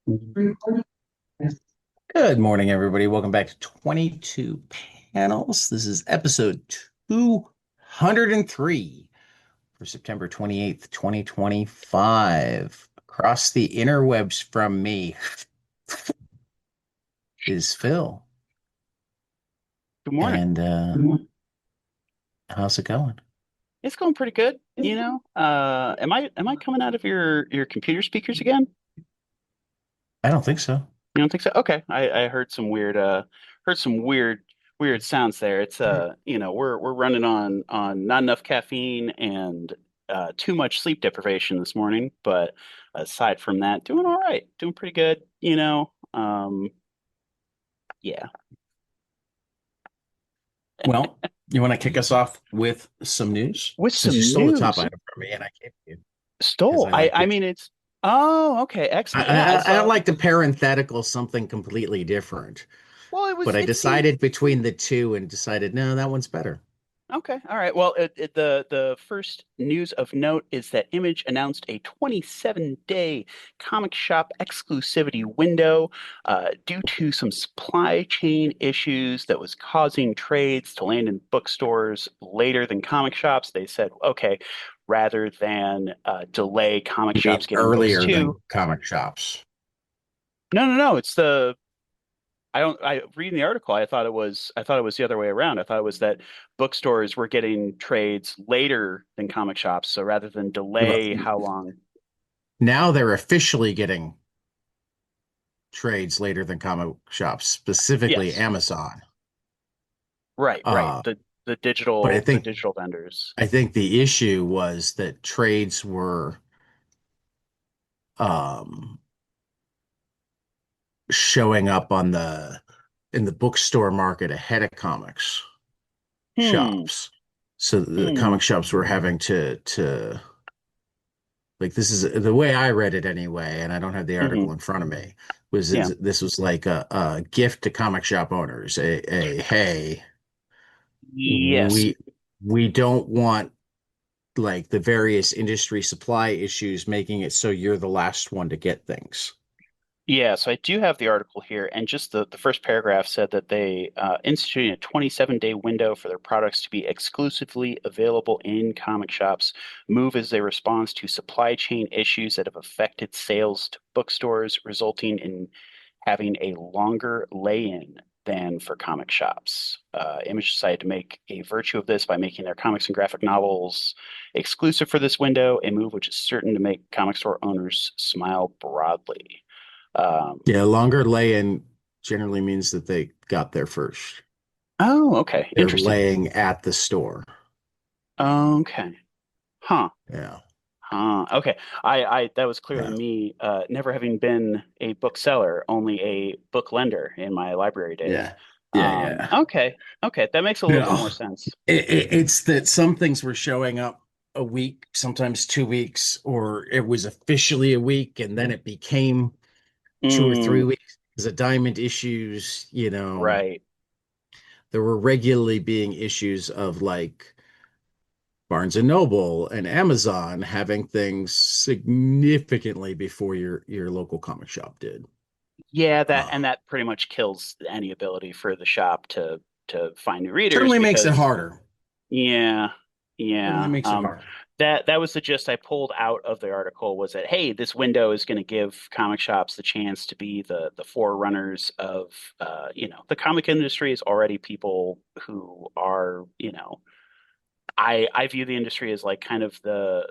Good morning, everybody. Welcome back to 22 Panels. This is episode 203 for September 28th, 2025. Across the interwebs from me is Phil. Good morning. And how's it going? It's going pretty good, you know. Am I coming out of your computer speakers again? I don't think so. You don't think so? Okay. I heard some weird sounds there. It's we're running on not enough caffeine and too much sleep deprivation this morning, but aside from that, doing all right. Doing pretty good, you know. Yeah. Well, you want to kick us off with some news? With Since you some stole the top news. item from me and I gave it to you because Stole. I I like I it. mean it's Oh, okay, I, excellent. Yeah, I I, I saw. like the parenthetical something completely different. Well, But I it seemed. decided between the two and decided, no, that one's better. Okay, all right. Well, the first news of note is that Image announced a 27-day comic shop exclusivity window due to some supply chain issues that was causing trades to land in bookstores later than comic shops. They said, okay, rather than delay comic You mean shops getting books earlier too. than comic shops? No, no, no. It's the I don't I reading the article, I thought it was the other way around. I thought it was that bookstores were getting trades later than comic shops. So rather than Well, delay how long. now they're officially getting trades later than comic shops, specifically Yes. Amazon. Right, right. Uh, The but I the think digital vendors. I think the issue was that trades were um, showing up on the in the bookstore market ahead of comics Hmm. shops. So the Hmm. comic shops were having to like this is the way I read it anyway, and I don't have the Hmm. article in front of me. Was Yeah. this was like a gift to comic shop owners, a hey, Yes. we we don't want like the various industry supply issues making it so you're the last one to get things. Yeah, so I do have the article here, and just the first paragraph said that they instituted a 27-day window for their products to be exclusively available in comic shops. Move as a response to supply chain issues that have affected sales to bookstores, resulting in having a longer lay-in than for comic shops. Image decided to make a virtue of this by making their comics and graphic novels exclusive for this window, a move which is certain to make comic store owners smile broadly. Um, Yeah, longer lay-in generally means that they got there first. oh, okay. They're Interesting. laying at the store. Okay. Huh. Yeah, Huh. Okay. That was clearly yeah, me, never having been a bookseller, only a book lender in my library days. yeah, yeah, yeah. Okay. Okay. That makes a little bit No, more sense. it's that some things were showing up a week, sometimes 2 weeks, or it was officially a week, and then it became 2 or 3 Mm, weeks because of diamond issues. right. There were regularly being issues of like Barnes and Noble and Amazon having things significantly before your local comic shop did. Yeah, Uh, that pretty much kills any ability for the shop to find new readers Certainly makes it because harder. yeah, Certainly yeah. makes it harder. That was the gist I pulled out of the article was that hey, this window is going to give comic shops the chance to be the forerunners of the comic industry is already people who are I view the industry as like kind of the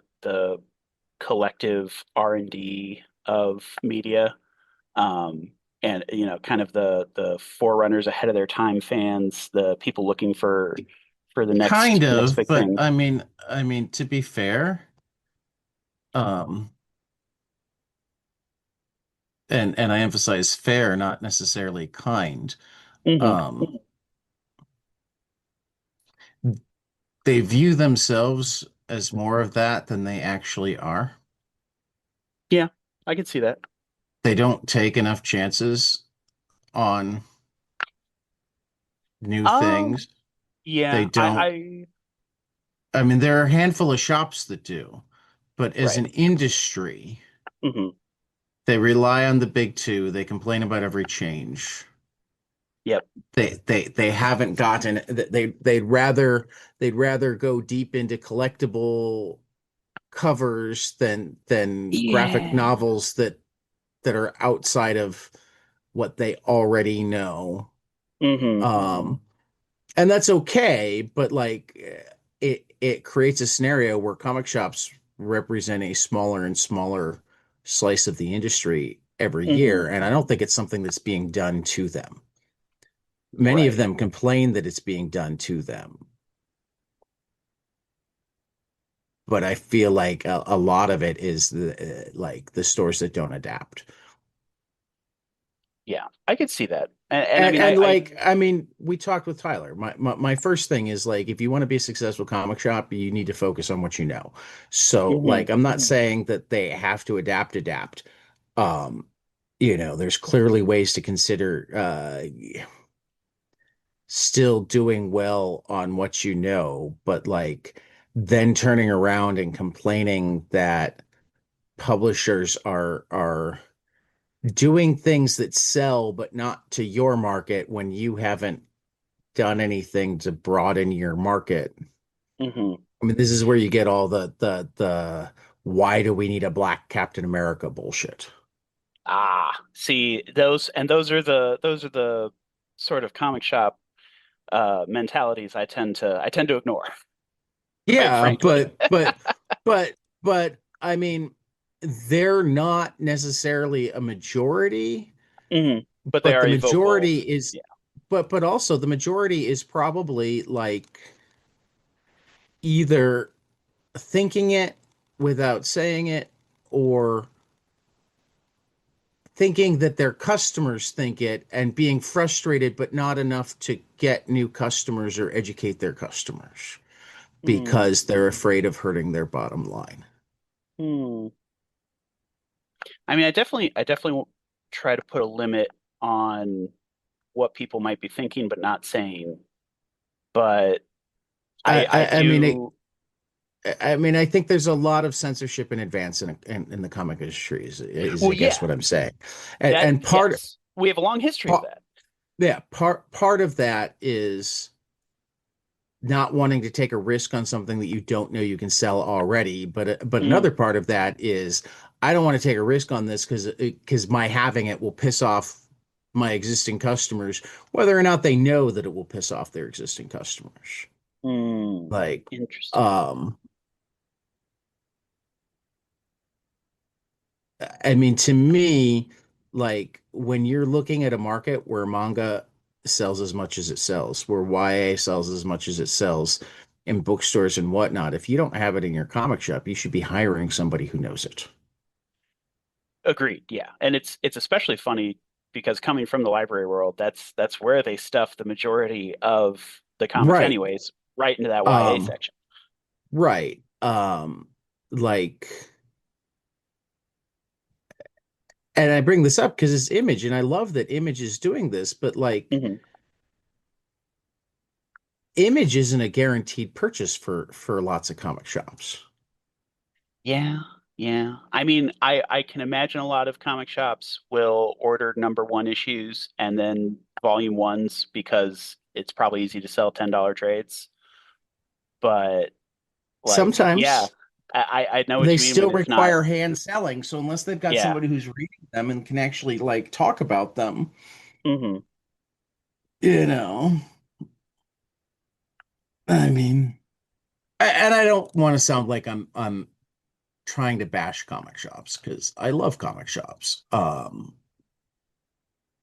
collective R&D of media, and kind of the forerunners ahead of their time fans, the people looking for the Kind next of, big but thing. I mean, to be fair, um, and I emphasize fair, not necessarily kind. Hmm. Um, they view themselves as more of that than they actually are. Yeah, I can see that. They don't take enough chances on new Um, things. They yeah, don't, I mean, there are a handful of shops that do, but as right. an industry, Hmm. They rely on the big two. They complain about every change. Yep. They haven't gotten they'd rather go deep into collectible covers than graphic Yeah. novels that are outside of what they already know. Hmm. Um, and that's okay, but like it creates a scenario where comic shops represent a smaller and smaller slice of the industry every year, Hmm. and I don't think it's something that's being done to them. Many of Right. them complain that it's being done to them, but I feel like a lot of it is like the stores that don't adapt. Yeah, I could see that. And I And mean, and I like I mean, we talked with Tyler. My first thing is like if you want to be a successful comic shop, you need to focus on what you know. So hmm like I'm not saying that they have to adapt. Um, there's clearly ways to consider still doing well on what you know, but like then turning around and complaining that publishers are doing things that sell but not to your market when you haven't done anything to broaden your market. hmm I mean, this is where you get all the why do we need a black Captain America bullshit. See, those are the sort of comic shop mentalities I tend to ignore, quite Yeah, frankly. but I mean, they're not necessarily a majority, Hmm. But they but are the a vocal. majority is Yeah. but also the majority is probably like either thinking it without saying it or thinking that their customers think it and being frustrated, but not enough to get new customers or educate their customers Hmm. because they're afraid of hurting their bottom line. Hmm. I mean, I definitely won't try to put a limit on what people might be thinking but not saying. But I I mean, do. I think there's a lot of censorship in advance in the comic industry, is Well, I guess yeah, what I'm saying, and, that and yes, we have a long history of that. yeah, part of that is not wanting to take a risk on something that you don't know you can sell already. But Mm, another part of that is I don't want to take a risk on this because my having it will piss off my existing customers, whether or not they know that it will piss off their existing customers. mm, Like, interesting. um, I mean, to me, like when you're looking at a market where manga sells as much as it sells, where YA sells as much as it sells in bookstores and whatnot, if you don't have it in your comic shop, you should be hiring somebody who knows it. Agreed. Yeah, and it's especially funny because coming from the library world, that's where they stuff the majority of the comics, Right. anyways, right into that YA Um, section. right. Like, and I bring this up because it's Image, and I love that Image is doing this, but like, Hmm. Image isn't a guaranteed purchase for lots of comic shops. Yeah, yeah. I mean, I can imagine a lot of comic shops will order number one issues and then volume ones because it's probably easy to sell $10 trades. But like, yeah, Sometimes I know what they you mean when still it's not. require hand selling. So unless they've got Yeah. somebody who's reading them and can actually like talk about them, Hmm. you know, I mean, and I don't want to sound like I'm trying to bash comic shops because I love comic shops.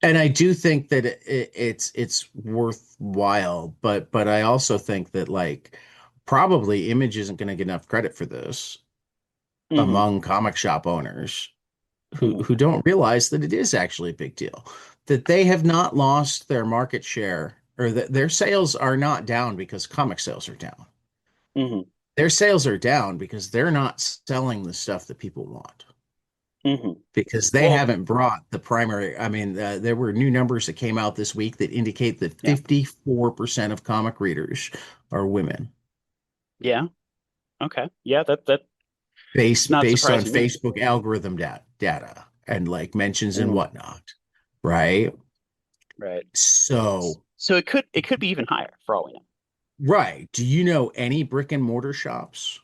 And I do think that it's worthwhile, but I also think that like probably Image isn't going to get enough credit for this Hmm. among comic shop owners Hmm. who don't realize that it is actually a big deal, that they have not lost their market share or that their sales are not down because comic sales are down. Hmm. Their sales are down because they're not selling the stuff that people want. Hmm. Because they Well, haven't brought the primary. I mean, there were new numbers that came out this week that indicate that yeah. 54% of comic readers are women, Yeah. Okay. Yeah, that's based not based on surprising to me. Facebook algorithm data. and like mentions and Mm, whatnot, right? right. So, So it could be even higher for all we know. right. Do you know any brick and mortar shops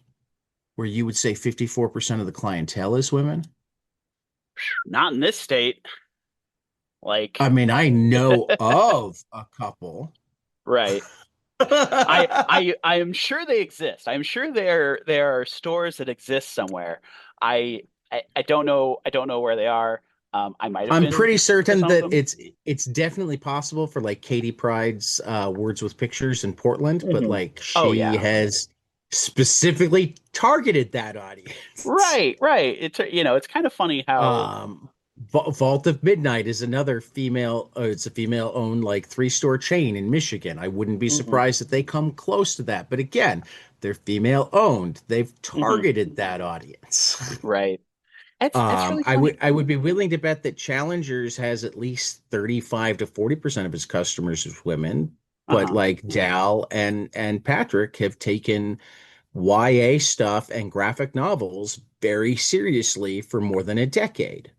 where you would say 54% of the clientele is women? Not in this state. I Like, mean, I know of a couple. right. I am sure they exist. I'm sure there are stores that exist somewhere. I I don't know where they are. I might have I'm been pretty to certain some of that them. it's definitely possible for like Katie Pride's Words with Pictures in Portland, but Hmm. like Oh she yeah. has specifically targeted that audience. Right, right. It's you know, it's kind of funny how Um, Vault of Midnight is another female, it's a female owned like three-store chain in Michigan. I wouldn't be hmm surprised if they come close to that. But again, they're female owned. They've hmm targeted that audience. right. That's really funny. I would be willing to bet that Challengers has at least 35 to 40% of its customers as women, but Uh-huh. like Dal and Patrick have taken YA stuff and graphic novels very seriously for more than a decade.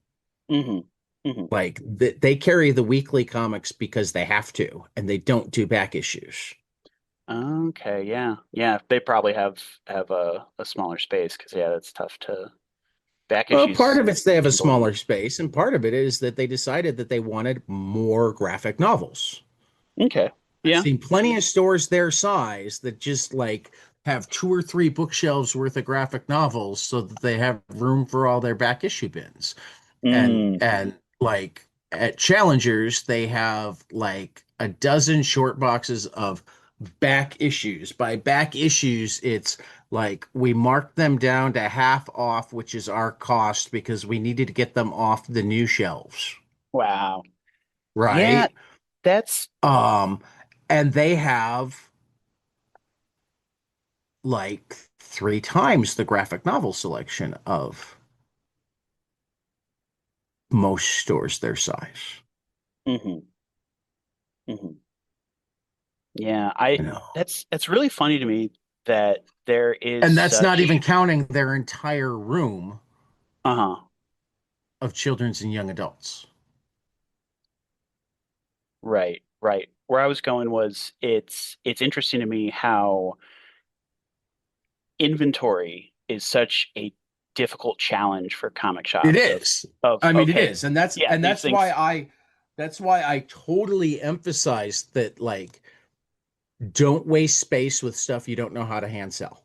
hmm hmm Like they carry the weekly comics because they have to, and they don't do back issues. Okay, yeah. Yeah, they probably have a smaller space because yeah, that's tough to back Well, part issues of it's they have a can believe. smaller space, and part of it is that they decided that they wanted more graphic novels. Okay. I've Yeah. seen plenty of stores their size that just like have two or three bookshelves worth of graphic novels so that they have room for all their back issue bins. Mm. And like at Challengers, they have like a dozen short boxes of back issues. By back issues, it's like we marked them down to half off, which is our cost because we needed to get them off the new shelves, Wow. Yeah, right? that's Um, and they have like three times the graphic novel selection of most stores their size. hmm hmm Yeah, You I know, that's really funny to me that there is and that's not even such counting their entire room uh-huh. of children's and young adults. Right, right. Where I was going was it's interesting to me how inventory is such a difficult challenge for comic It shops is. of I mean, it okay, is, and yeah, these things that's why I totally emphasize that like don't waste space with stuff you don't know how to hand sell.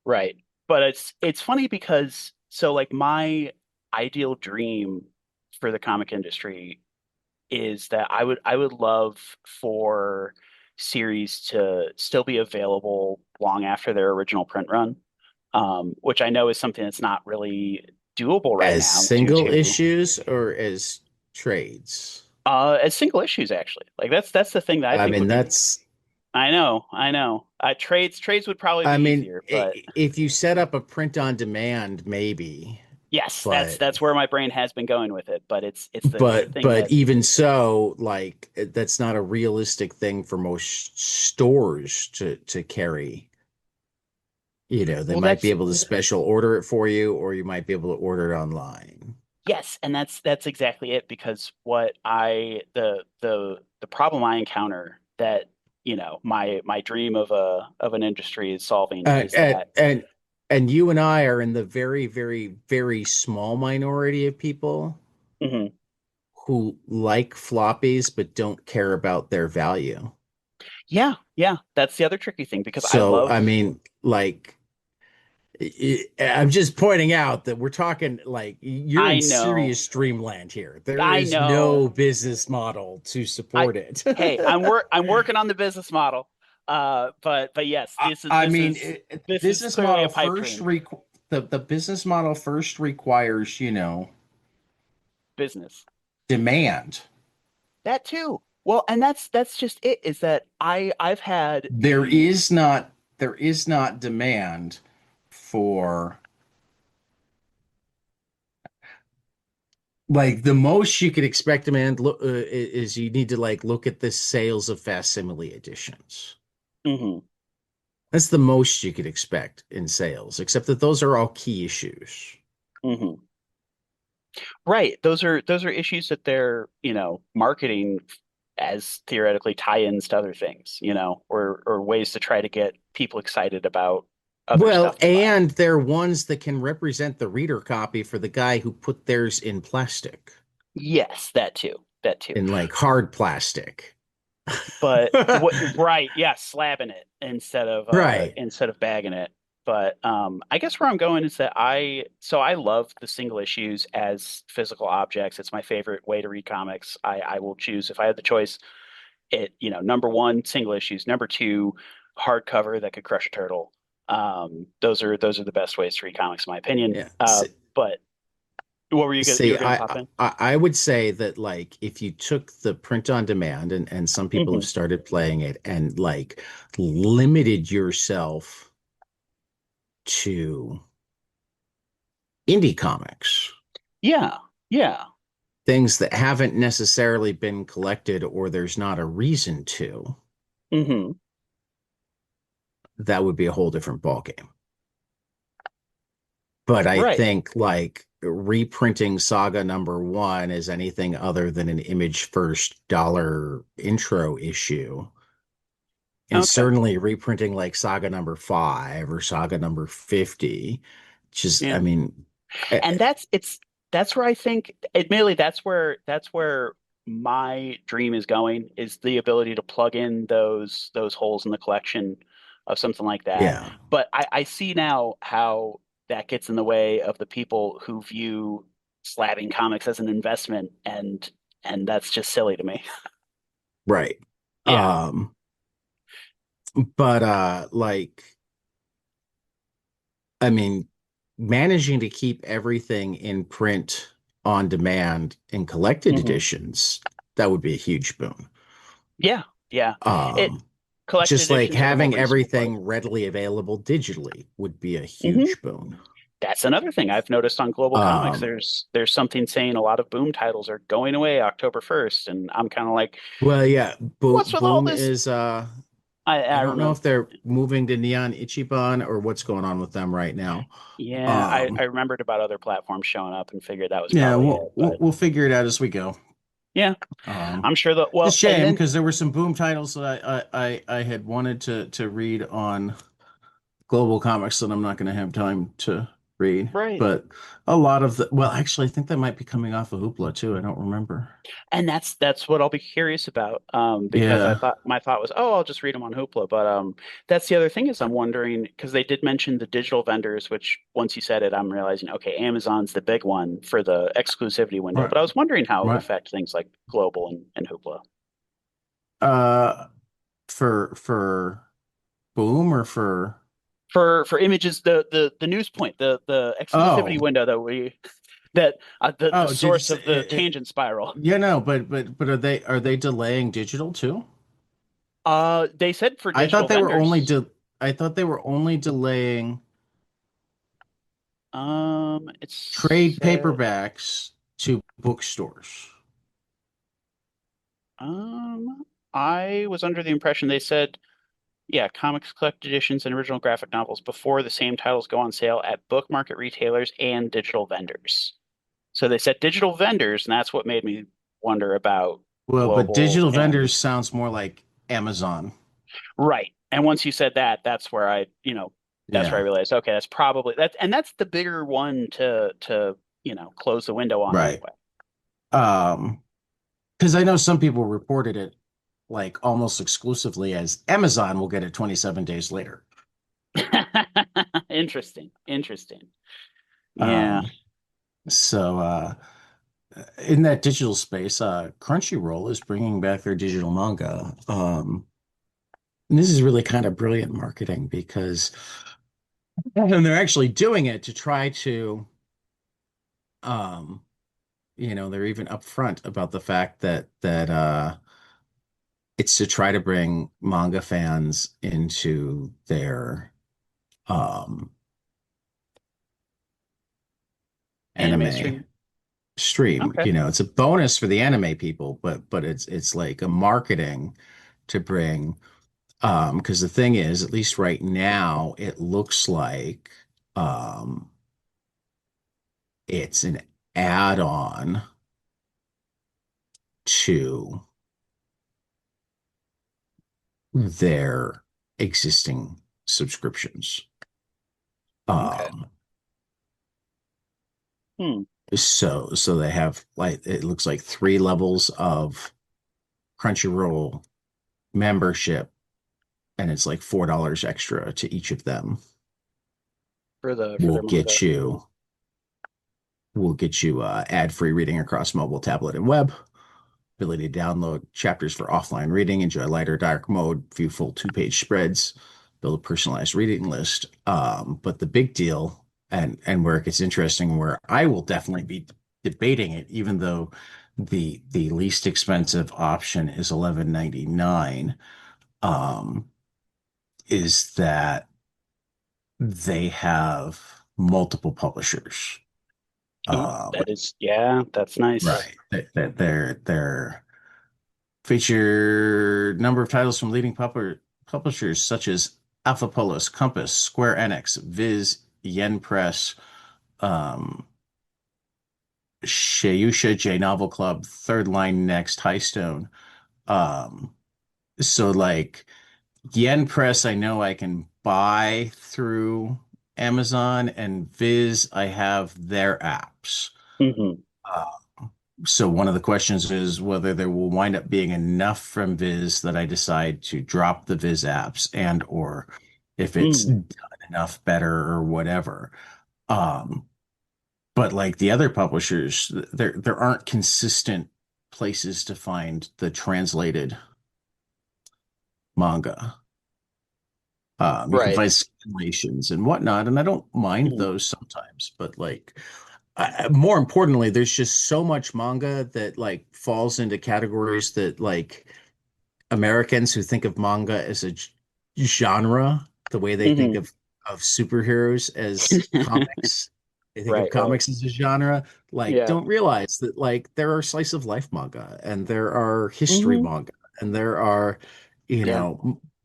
right. But it's funny because so like my ideal dream for the comic industry is that I would love for series to still be available long after their original print run, which I know is something that's not really doable right As now due single to issues or as trades. as single issues actually. Like that's the thing that I I think mean, would be. that's I know. Trades would probably be I mean, easier, but if you set up a print on demand, maybe, yes, but that's where my brain has been going with it. But it's the thing but that even so, like that's not a realistic thing for most stores to carry. You know, they well might be that's able to special order it for you, or you might be able to order it online. yes, and that's exactly it because what I the problem I encounter that you know my dream of an industry is solving Uh, is and that and and you and I are in the very, very, very small minority of people mhm. who like floppies but don't care about their value. Yeah, yeah, that's the other tricky thing because I So, love I mean, like, I'm just pointing out that we're talking like you're I in know serious dreamland here. There I is know no business model to I support it. hey I'm working on the business model but yes I mean, this is business clearly a model pipe first dream the business model first requires, business demand. that too well and that's just it is that I've had There the is not there is not demand for like the most you could expect demand is you need to like look at the sales of facsimile editions. mhm. That's the most you could expect in sales, except that those are all key issues. hmm Right. Those are issues that they're, marketing as theoretically tie-ins to other things, or ways to try to get people excited about other Well, stuff to buy. and they're ones that can represent the reader copy for the guy who put theirs in plastic, Yes, that too. That too. in like hard plastic. But what, right, yeah, slabbing it Right. instead of bagging it. But I guess where I'm going is that I love the single issues as physical objects. It's my favorite way to read comics. I will choose if I had the choice. Number one, single issues. Number two, hardcover that could crush a turtle. Those are the best ways to read comics, in my opinion. Yeah. But what were you gonna you See, were gonna pop in? I would say that like if you took the print on demand and some people have Hmm. started playing it and like limited yourself to indie comics, Yeah, yeah. things that haven't necessarily been collected or there's not a reason to, Hmm. that would be a whole different ballgame. But I Right. think like reprinting Saga #1 as anything other than an image first dollar intro issue, and Okay. certainly reprinting like Saga #5 or Saga #50, just I Yeah. mean, eh, And that's where I think, admittedly, that's where my dream is going, is the ability to plug in those holes in the collection of something like that. yeah, But I see now how that gets in the way of the people who view slabbing comics as an investment, and that's just silly to me. right. Yeah. Um, but like I mean, managing to keep everything in print on demand in collected Hmm. editions, that would be a huge boon. Yeah. Yeah. It Um, Collected just like editions are a more having reasonable price. everything readily available digitally would be a Hmm. huge boon. That's another thing I've noticed on Global Comics. Um, There's something saying a lot of Boom titles are going away October 1st, and I'm kind of like, well, yeah, what's with all Boom this? is I I don't know remember. if they're moving to Neon Ichiban or what's going on with them right now. Yeah, I Um, remembered about other platforms showing up and figured that was yeah, probably it. But we'll figure it out as we go. yeah, Um, I'm sure that. it's a Well, and shame then because there were some Boom titles that I had wanted to read on Global Comics that I'm not going to have time to read. right. But a lot of the, well, actually, I think that might be coming off of Hoopla too. I don't remember. And that's what I'll be curious about. Because I Yeah, thought my thought was, oh, I'll just read them on Hoopla. But that's the other thing, is I'm wondering, because they did mention the digital vendors, which once you said it, I'm realizing, okay, Amazon's the big one for the exclusivity window. right, But I was wondering how it would right. affect things like Global and Hoopla. Uh, for Boom or for For images, the news point, the exclusivity oh window that the oh did you source say of the tangent spiral. yeah, no, but are they delaying digital too? They said for I thought digital they were only vendors. de I thought they were only delaying It's trade paperbacks to bookstores. um I was under the impression they said, yeah, comics collected editions and original graphic novels before the same titles go on sale at book market retailers and digital vendors. So they said digital vendors, and that's what made me wonder about Well, but global digital and vendors sounds more like Amazon. right. And once you said that, that's where I Yeah, realized, okay, that's probably and that's the bigger one to close the window on right. anyway. Um, because I know some people reported it like almost exclusively as Amazon will get it 27 days later. Interesting. Interesting. Yeah. Um, so in that digital space, Crunchyroll is bringing back their digital manga. And this is really kind of brilliant marketing because and they're actually doing it to try to um, they're even upfront about the fact that it's to try to bring manga fans into their um Anime anime stream. stream. Okay. It's a bonus for the anime people, but it's like a marketing to bring because the thing is, at least right now, it looks like um it's an add on to their existing subscriptions. Okay. Um, Hmm. so they have like it looks like three levels of Crunchyroll membership, and it's like $4 extra to each of them. For Will their manga. get you will get you ad-free reading across mobile, tablet, and web. Ability to download chapters for offline reading, enjoy lighter dark mode, view full two-page spreads, build a personalized reading list. But the big deal, and where it gets interesting, where I will definitely be debating it, even though the least expensive option is 11.99, um, is that they have multiple publishers. Oh, Um, that is, yeah, that's nice. right. That they're feature number of titles from leading publishers such as Alpha Polos, Compass, Square Enix, Viz, Yen Press, um, Shayusha, J Novel Club, Third Line Next, Highstone. Um, so like Yen Press, I know I can buy through Amazon, and Viz, I have their apps. Hmm. Uh, So one of the questions is whether there will wind up being enough from Viz that I decide to drop the Viz apps and or if it's Mm. done enough better or whatever. Um, but like the other publishers, there aren't consistent places to find the translated manga. You can Right. find simulations and whatnot, and I don't mind Mhm. those sometimes, but like more importantly, there's just so much manga that like falls into categories that like Americans who think of manga as a genre, the way they think Hmm. of superheroes as comics, they think of Right, right. comics as a genre, like Yeah. don't realize that like there are slice of life manga and there are history Hmm. manga and there are, Yeah.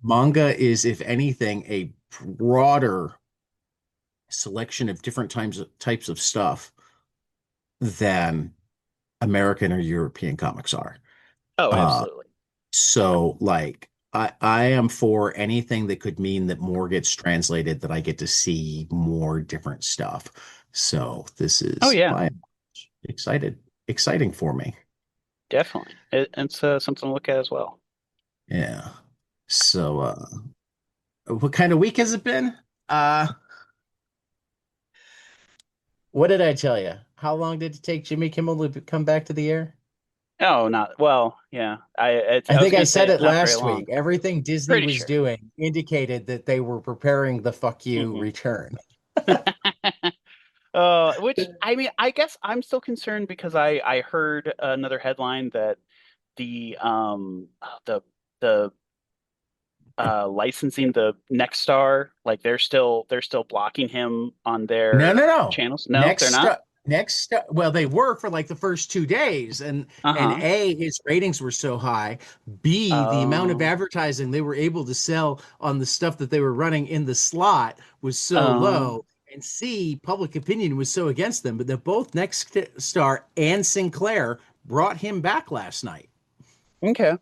manga is if anything a broader selection of different types of stuff than American or European comics are. Oh, Uh, absolutely. So like I am for anything that could mean that more gets translated, that I get to see more different stuff. So this Oh, is yeah, by and large exciting for me. definitely. It's something to look at as well. Yeah. So what kind of week has it been? Uh what did I tell you? How long did it take Jimmy Kimmel to come back to the air? Oh, not well. Yeah, I I was think I gonna say said it's it not very last long. week. Everything Disney Pretty was sure. doing indicated that they were preparing the fuck you Hmm. return. Which I mean, I guess I'm still concerned because I heard another headline that the the licensing the Next Star, like they're still blocking him on No, their no, no. channels. No, they're not. Well, they were for like the first 2 days, and Uh-huh. A, his ratings were so high. B, the amount of Um, advertising they were able to sell on the stuff that they were running in the slot was so um, low. And C, public opinion was so against them, but that both Next Star and Sinclair brought him back last night. okay.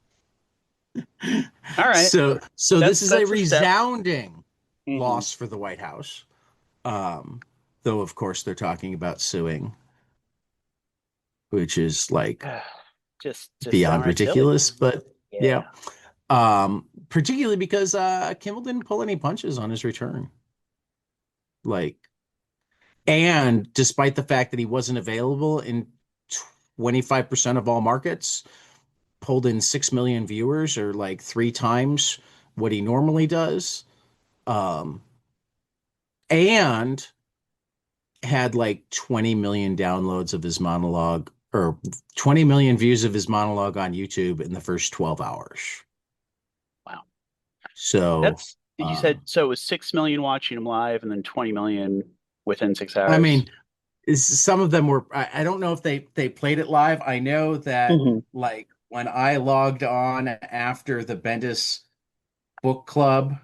All right. So this is a That's a step. resounding Hmm. loss for the White House. Um, though of course they're talking about suing, which is like Just beyond downright silly. ridiculous. But yeah, Yeah. particularly because Kimmel didn't pull any punches on his return. Like, and despite the fact that he wasn't available in 25% of all markets, pulled in 6 million viewers or like three times what he normally does. Um, and had like 20 million downloads of his monologue or 20 million views of his monologue on YouTube in the first 12 hours. Wow. So, That's you uh, said so it was 6 million watching him live and then 20 million within six I hours. mean, some of them were, I don't know if they played it live. I know that Hmm. like when I logged on after the Bendis book club,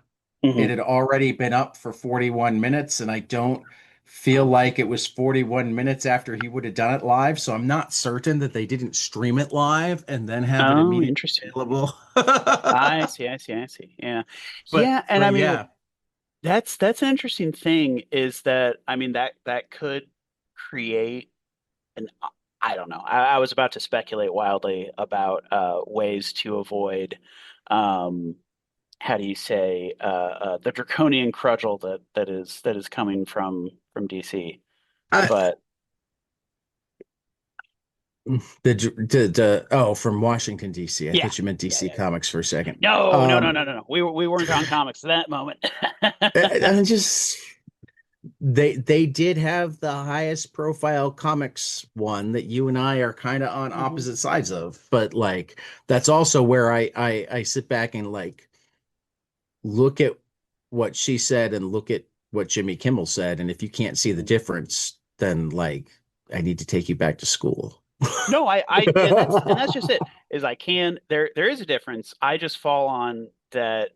it Hmm. had already been up for 41 minutes, and I don't feel like it was 41 minutes after he would have done it live, so I'm not certain that they didn't stream it live and then have it Oh, immediately interesting. available. I see, I see, I see. Yeah. But Yeah, and I but mean yeah, that's an interesting thing is that I mean that could create an I don't know. I was about to speculate wildly about ways to avoid um how do you say the draconian cudgel that is coming from DC. I, But the oh, from Washington D.C. I yeah, thought you meant yeah, DC yeah, yeah. Comics for a second. No, no, no, no, no, no. We weren't on comics at that moment. I just they did have the highest profile comics one that you and I are kind of on hmm opposite sides of, but like that's also where I sit back and like look at what she said and look at what Jimmy Kimmel said, and if you can't see the difference, then like I need to take you back to school. No, I, and that's just it. Is I can there is a difference. I just fall on that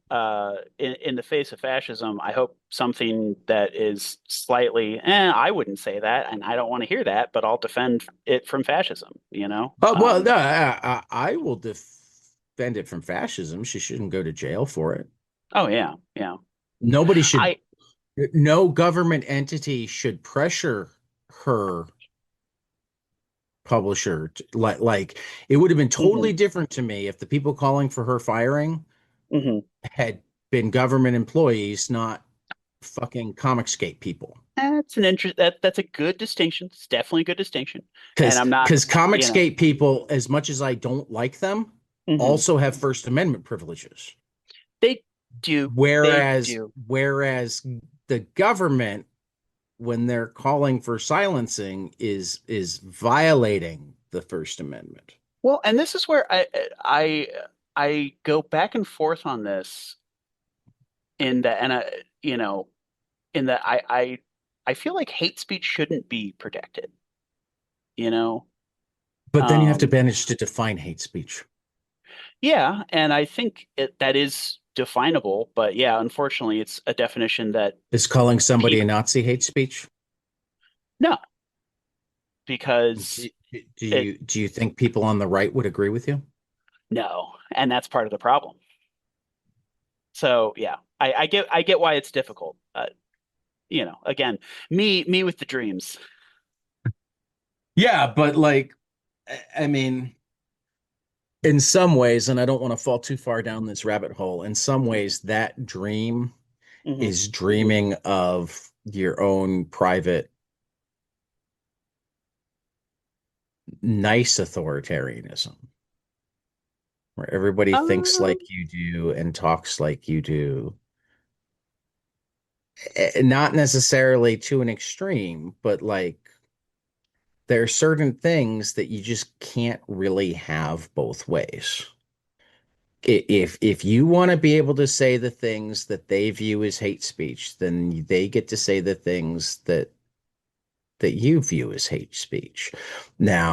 in the face of fascism. I hope something that is slightly. I wouldn't say that, and I don't want to hear that, but I'll defend it from fascism. Well, no, I will defend it from fascism. She shouldn't go to jail for it. Oh yeah, yeah. Nobody should, I no government entity should pressure her publisher. Like it would have been totally hmm different to me if the people calling for her firing hmm had been government employees, not fucking Comicsgate people. That's a good distinction. It's definitely a good distinction. And Because I'm not, because you know, Comicsgate people, as much as I don't like them, hmm also have First Amendment privileges. They do, they Whereas do. whereas the government, when they're calling for silencing, is violating the First Amendment. Well, and this is where I I go back and forth on this in that, and you know, in that I feel like hate speech shouldn't be protected, you know. But then you have to Um, manage to define hate speech. yeah, and I think that is definable, but yeah, unfortunately, it's a definition that Is calling somebody a people Nazi hate speech? no, Do, because it do you think people on the right would agree with you? no, and that's part of the problem. So yeah, I get why it's difficult. Again, me with the dreams. Yeah, but like, I mean, in some ways, and I don't want to fall too far down this rabbit hole, in some ways, that dream hmm is dreaming of your own private, nice authoritarianism, where everybody thinks Um, like you do and talks like you do. Not necessarily to an extreme, but like there are certain things that you just can't really have both ways. If you want to be able to say the things that they view as hate speech, then they get to say the things that you view as hate speech.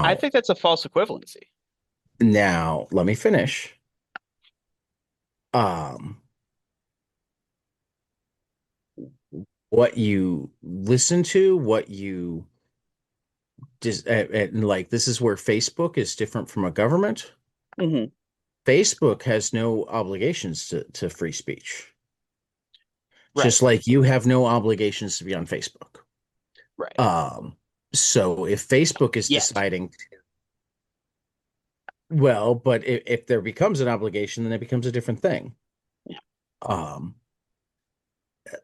I Now, think that's a false equivalency. now let me finish. Um, what you listen to, what you just and like this is where Facebook is different from a government. hmm Facebook has no obligations to free speech, Right, just like you have no obligations to be on Facebook. right. Um, so if Facebook is Yet. deciding, well, but if there becomes an obligation, then it becomes a different thing. Yeah. Um,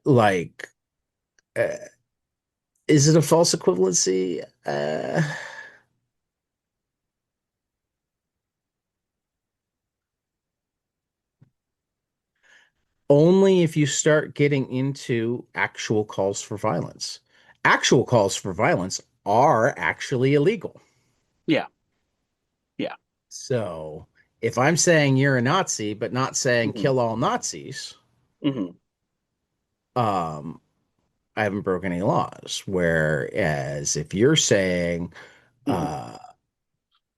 like, uh, is it a false equivalency? Only if you start getting into actual calls for violence. Actual calls for violence are actually illegal. Yeah. Yeah. So if I'm saying you're a Nazi, but not saying hmm kill all Nazis, hmm um, I haven't broken any laws. Whereas if you're saying hmm uh,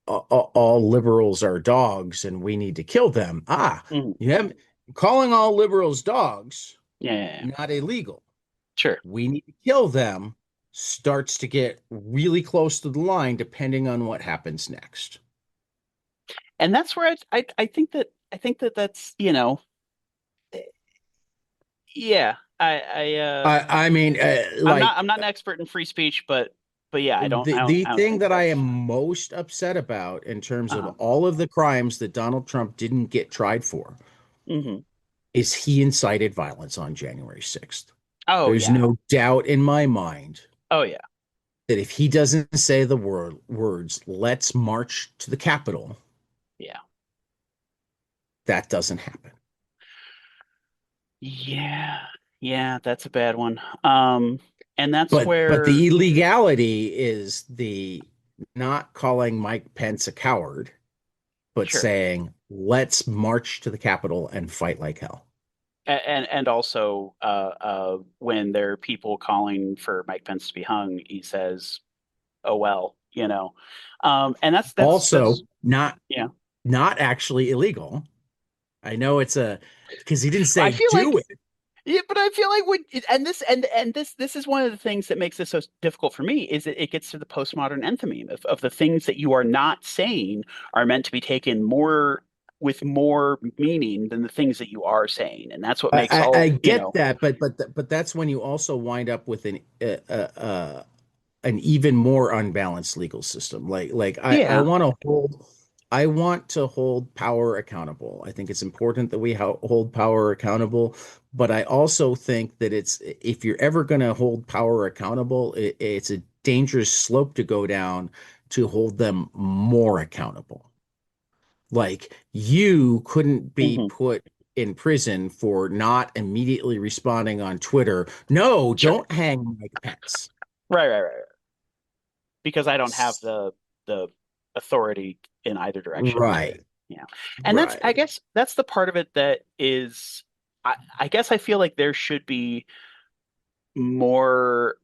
all liberals are dogs and we need to kill them, hmm you have calling all liberals dogs Yeah, yeah, yeah. not illegal. Sure. We need to kill them. starts to get really close to the line depending on what happens next. And that's where I think that that's, yeah, I mean, I'm not an expert in free speech, but yeah, the I don't thing think that I am that's most upset about in terms of uh all of the crimes that Donald Trump didn't get tried for hmm. is he incited violence on January 6th. Oh There's yeah. no doubt in my mind Oh yeah. that if he doesn't say the words, let's march to the Capitol, Yeah. that doesn't happen. Yeah. Yeah, that's a bad one. And that's But where the illegality is the not calling Mike Pence a coward, but sure. saying, let's march to the Capitol and fight like hell. And also when there are people calling for Mike Pence to be hung, he says, "Oh well," you know. And that's Also, not yeah. not actually illegal. I know it's a because he didn't I say feel do like it. yeah, but I feel like and this is one of the things that makes this so difficult for me is that it gets to the postmodern enthymeme of the things that you are not saying are meant to be taken more with more meaning than the things that you are saying, and that's what makes I all, get that, but that's when you also wind up with an even more unbalanced legal system. I yeah. want to hold power accountable. I think it's important that we hold power accountable, but I also think that it's if you're ever going to hold power accountable, it's a dangerous slope to go down to hold them more accountable. Like you couldn't be Hmm. put in prison for not immediately responding on Twitter. No, Sure. don't hang Mike Pence. Right. Because I don't have the authority in either direction to, Right, yeah. And that's I right. guess that's the part of it that is I guess I feel like there should be more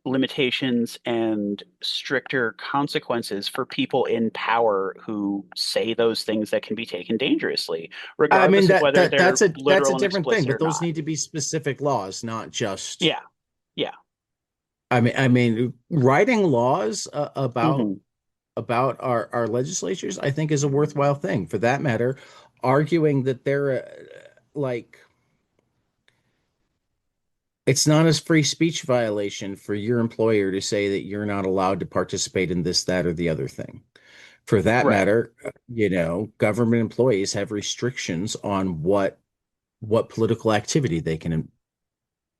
limitations and stricter consequences for people in power who say those things that can be taken dangerously, I mean regardless of whether they're that's a literal and different thing, explicit but or those not. need to be specific laws, not just Yeah. Yeah. I mean writing laws Hmm. about our legislatures, I think is a worthwhile thing. For that matter, arguing that they're like it's not a free speech violation for your employer to say that you're not allowed to participate in this, that, or the other thing. For that Right. matter, government employees have restrictions on what political activity they can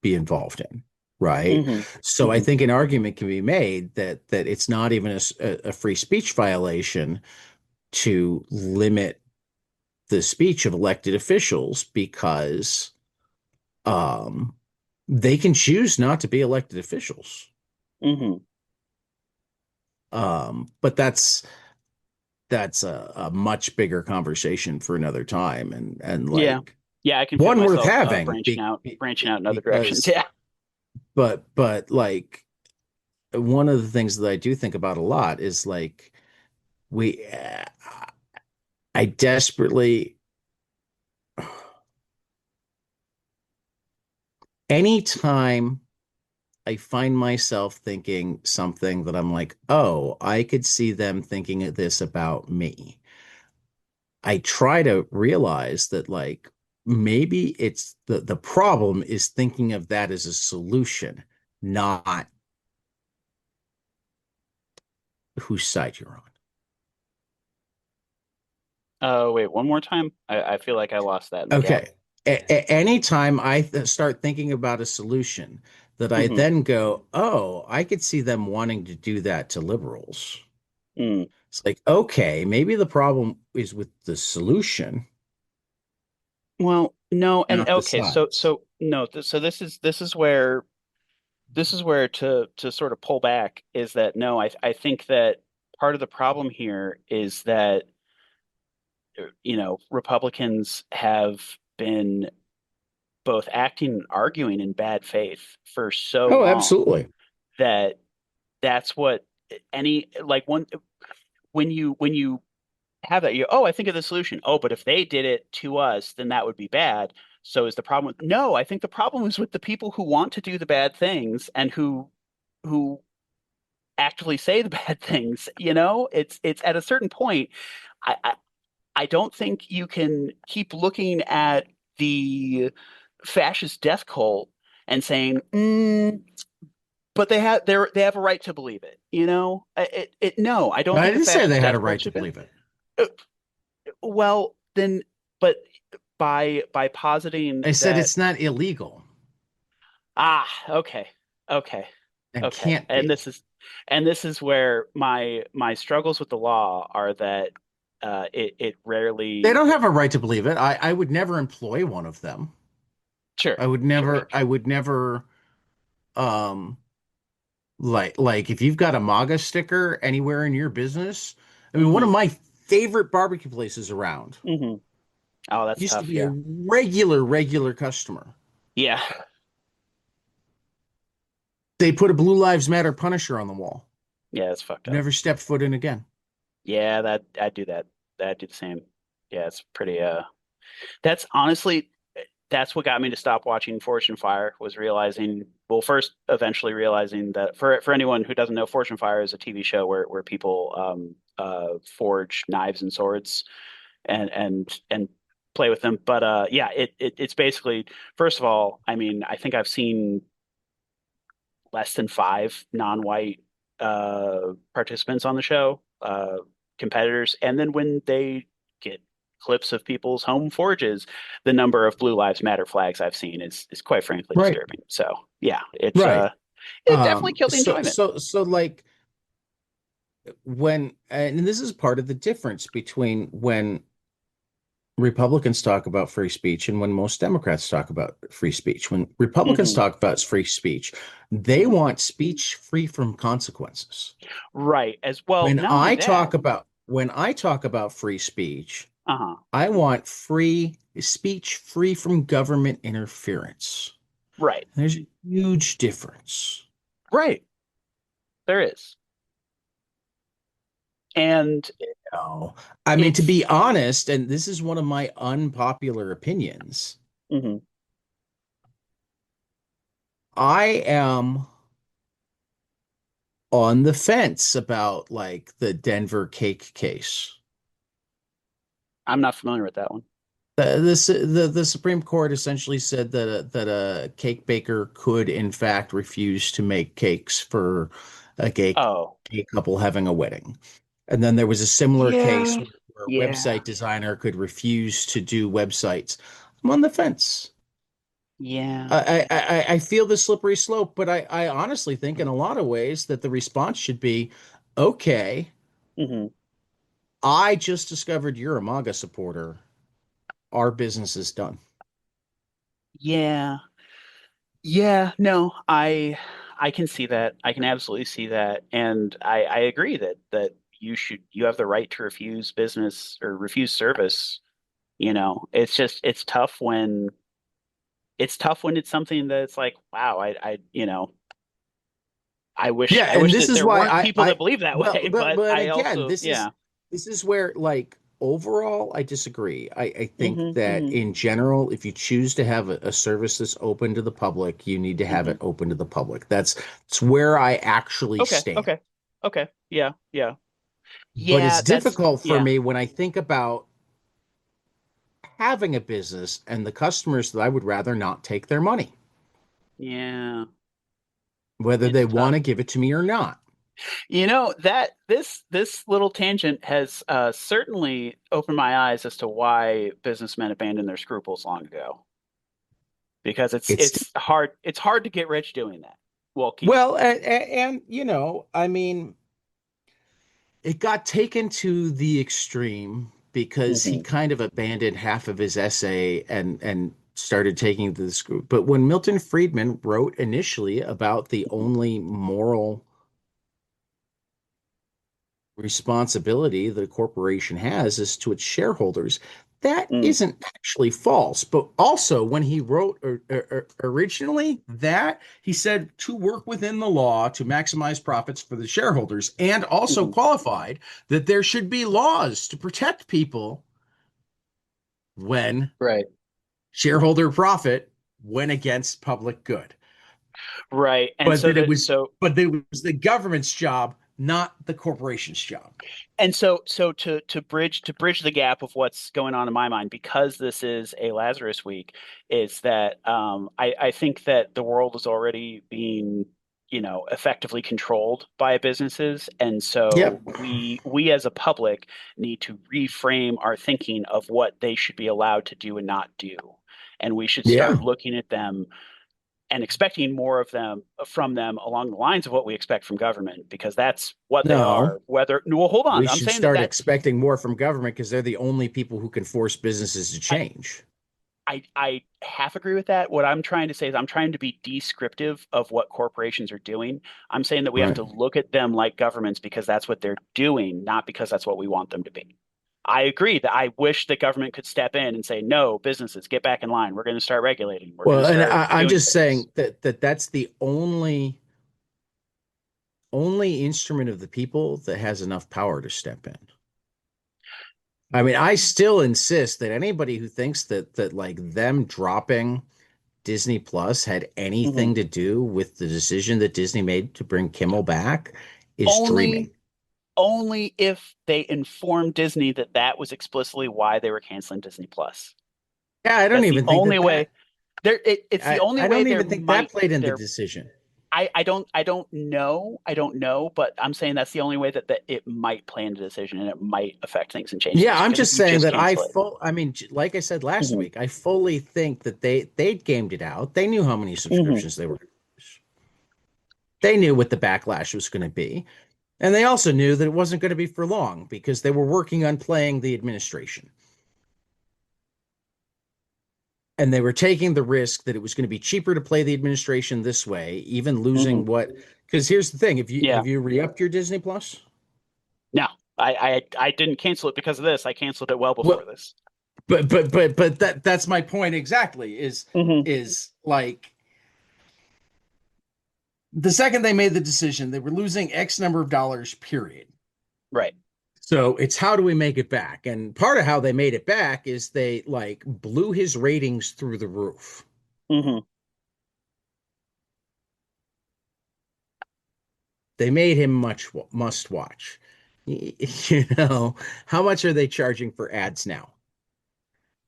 be involved in, right? Hmm. So I Hmm. think an argument can be made that it's not even a free speech violation to limit the speech of elected officials because um, they can choose not to be elected officials. Hmm. But that's a much bigger conversation for another time, and Yeah. like Yeah, I can feel one worth myself having branching out in other directions. because Yeah. but like one of the things that I do think about a lot is like we I desperately anytime I find myself thinking something that I'm like, oh, I could see them thinking of this about me. I try to realize that like maybe it's the problem is thinking of that as a solution, not whose side you're on. Wait, one more time. I feel like I lost that in the gap. Okay. Anytime I start thinking about a solution that I Hmm. then go, oh, I could see them wanting to do that to liberals. Mm. It's like, okay, maybe the problem is with the solution, Well, no, and not the okay, sides. no, so this is where to sort of pull back is that no, I think that part of the problem here is that Republicans have been both acting and arguing in bad faith for so Oh, long absolutely. that that's what any like one when you have that I think of the solution. Oh, but if they did it to us, then that would be bad. So is the problem with no, I think the problem is with the people who want to do the bad things and who who actively say the bad things. It's at a certain point. I, I I don't think you can keep looking at the fascist death cult and saying, but they have a right to believe it. No, I don't I think the didn't say they fascist had a death right cult to should be. believe it. Uh, Well, then, but by positing I said that, it's not illegal okay, okay, and okay, can't be. and this is where my struggles with the law are that it They rarely. don't have a right to believe it. I would never employ one of them. Sure, sure. I would never um like if you've got a MAGA sticker anywhere in your business. I mean, one Hmm. of my favorite barbecue places around Hmm. Oh, that's used to tough. be a Yeah, regular customer. yeah, They put a Blue Lives Matter Punisher on the wall. yeah. That's fucked up. Never stepped foot in again. Yeah, that I do that. I do the same. Yeah, it's pretty. That's honestly, that's what got me to stop watching Fortune Fire was realizing, well, first, eventually realizing that for anyone who doesn't know, Fortune Fire is a TV show where people forge knives and swords and play with them. But yeah, it's basically, first of all, I mean, I think I've seen less than five non-white participants on the show, competitors, and then when they get clips of people's home forges, the number of Blue Lives Matter flags I've seen is quite frankly Right. disturbing. So yeah, Right. it definitely killed the So enjoyment. so so like when and this is part of the difference between when Republicans talk about free speech and when most Democrats talk about free speech. When Republicans Hmm. talk about free speech, they Hmm. want speech free from consequences. Right. As well, not only that. When I talk about free speech, Uh-huh. I want free speech free from government interference. Right. There's a huge difference. Right. There is. And No. I mean, to it's be honest, and this is one of my unpopular opinions, mhm. I am on the fence about like the Denver cake case. I'm not familiar with that one. The Supreme Court essentially said that a cake baker could in fact refuse to make cakes for a Oh. gay couple having a wedding. And then there was a similar case Yeah. where a Yeah. website designer could refuse to do websites. I'm on the fence. Yeah. I feel the slippery slope, but I honestly think in a lot of ways that the response should be, okay, Hmm. I just discovered you're a MAGA supporter. Our business is done. Yeah. Yeah, no, I can see that. I can absolutely see that. And I agree that you have the right to refuse business or refuse service. It's just it's tough when it's something that's like, wow, Yeah, I and wish this that is there why weren't people that believe that well, way, but but I again, also, yeah. this is where like overall I disagree. I think Hmm. that Hmm. in general, if you choose to have a service that's open to the public, you need to have Hmm. it open to the public. That's where I actually Okay, stand. okay. Okay. Yeah, yeah. But it's Yeah, that's difficult for yeah. me when I think about having a business and the customers that I would rather not take their money, Yeah. whether It's they want tough. to give it to me or not. That this little tangent has certainly opened my eyes as to why businessmen abandoned their scruples long ago. Because It's it's hard to get rich doing that. Well, keeping. well, and you know, I mean, it got taken to the extreme because he Hmm. kind of abandoned half of his essay and started taking this group. But when Milton Friedman wrote initially about the only moral responsibility that a corporation has is to its shareholders. That Mm. isn't actually false. But also, when he wrote originally that, he said to work within the law to maximize profits for the shareholders, and also Hmm. qualified that there should be laws to protect people when Right. shareholder profit went against public good. Right. And but so that it that was, so but it was the government's job, not the corporation's job. to bridge the gap of what's going on in my mind, because this is a Lazarus week, is that I think that the world is already being, effectively controlled by businesses, and so Yep. we as a public need to reframe our thinking of what they should be allowed to do and not do, and we should start Yeah. looking at them and expecting more of them from them along the lines of what we expect from government, because that's what they No, are. Whether, well, hold on, we I'm should saying that start that expecting more from government because they're the only people who can force businesses to I, change. I half agree with that. What I'm trying to say is I'm trying to be descriptive of what corporations are doing. I'm saying that we have Right. to look at them like governments because that's what they're doing, not because that's what we want them to be. I agree that I wish that government could step in and say, no, businesses, get back in line. We're going to start regulating. We're going to Well, and start I'm doing just things. saying that's the only instrument of the people that has enough power to step in. I mean, I still insist that anybody who thinks that like them dropping Disney Plus had Mhm. anything to do with the decision that Disney made to bring Kimmel back is Only dreaming. only if they informed Disney that that was explicitly why they were canceling Disney Plus. Yeah, I don't That's the even think only that way. It's the only I way don't there even think that might played in the there. decision. I don't know, but I'm saying that's the only way that it might play into the decision and it might affect things and change Yeah, things, I'm because if just you saying just that cancel it. I mean, like I said last Hmm. week, I fully think that they'd gamed it out. They knew how many Hmm. subscriptions they were. They knew what the backlash was going to be. And they also knew that it wasn't going to be for long because they were working on playing the administration. And they were taking the risk that it was going to be cheaper to play the administration this way, even Hmm. losing what. Because here's the thing: if you Yeah. have you re-upped your Disney Plus? No, I didn't cancel it because of this. I canceled it well before Well, this. but that's my point exactly. Hmm. Is like the second they made the decision, they were losing X number of dollars. Period. Right. So it's how do we make it back? And part of how they made it back is they like blew his ratings through the roof. Hmm. They made him much must watch. You know, how much are they charging for ads now?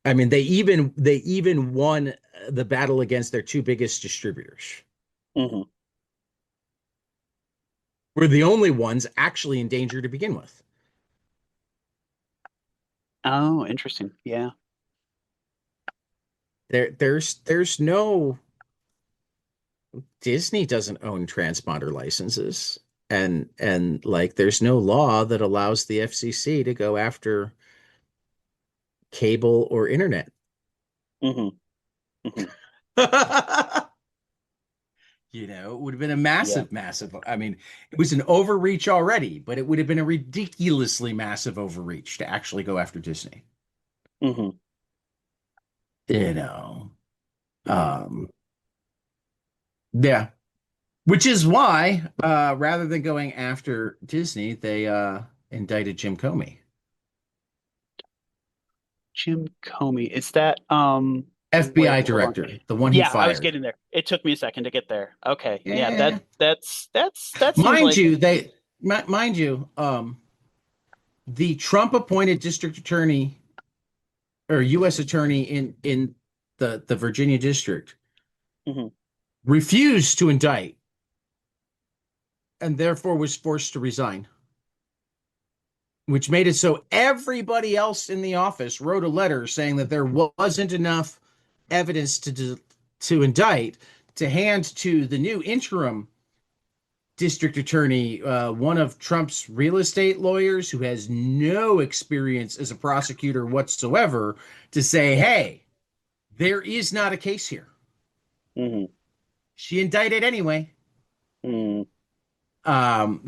I mean, they even won the battle against their two biggest distributors. Hmm. We're the only ones actually in danger to begin with. Oh, interesting. Yeah. There's no Disney doesn't own transponder licenses. And like there's no law that allows the FCC to go after cable or internet. Hmm. Hmm. You know, it would have been a Yeah. massive. I mean, it was an overreach already, but it would have been a ridiculously massive overreach to actually go after Disney. Hmm. You know, Yeah. um, yeah, which is why, rather than going after Disney, they indicted Jim Comey, Jim Comey. Is that FBI wait, hold on. director, the one he Yeah, I was fired. getting there. It took me a second to get there. Okay. Yeah, Yeah, that seems mind like. you, mind you, the Trump appointed district attorney or U.S. attorney in the Virginia district Mhm. refused to indict and therefore was forced to resign, which made it so everybody else in the office wrote a letter saying that there wasn't enough evidence to indict to hand to the new interim district attorney, one of Trump's real estate lawyers who has no experience as a prosecutor whatsoever, to say, hey, there is not a case here. Mhm. She indicted anyway. Mhm.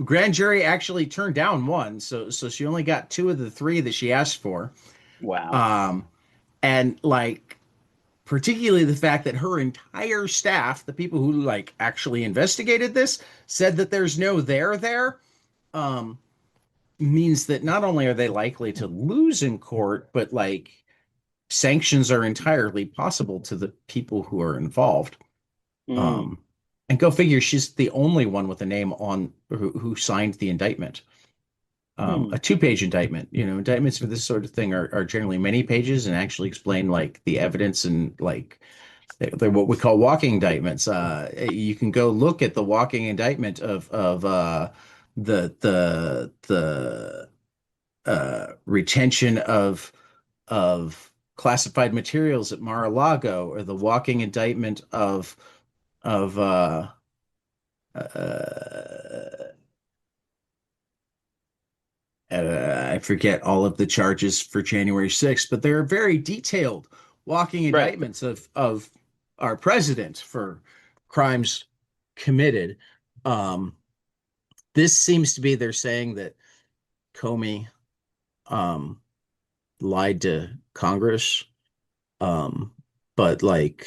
Grand jury actually turned down one, so she only got two of the three that she asked for. Wow. Um, and like particularly the fact that her entire staff, the people who like actually investigated this, said that there's no there, um, means that not only are they likely to lose in court, but like sanctions are entirely possible to the people who are involved. Mm. Um, And go figure, she's the only one with a name on who signed the indictment. Hmm. A two-page indictment. Indictments for this sort of thing are generally many pages and actually explain like the evidence and like they're what we call walking indictments. You can go look at the walking indictment of the retention of classified materials at Mar-a-Lago, or the walking indictment of uh, I forget all of the charges for January 6th, but they're very detailed walking Right. indictments of our president for crimes committed. Um, this seems to be they're saying that Comey um, lied to Congress, um, but like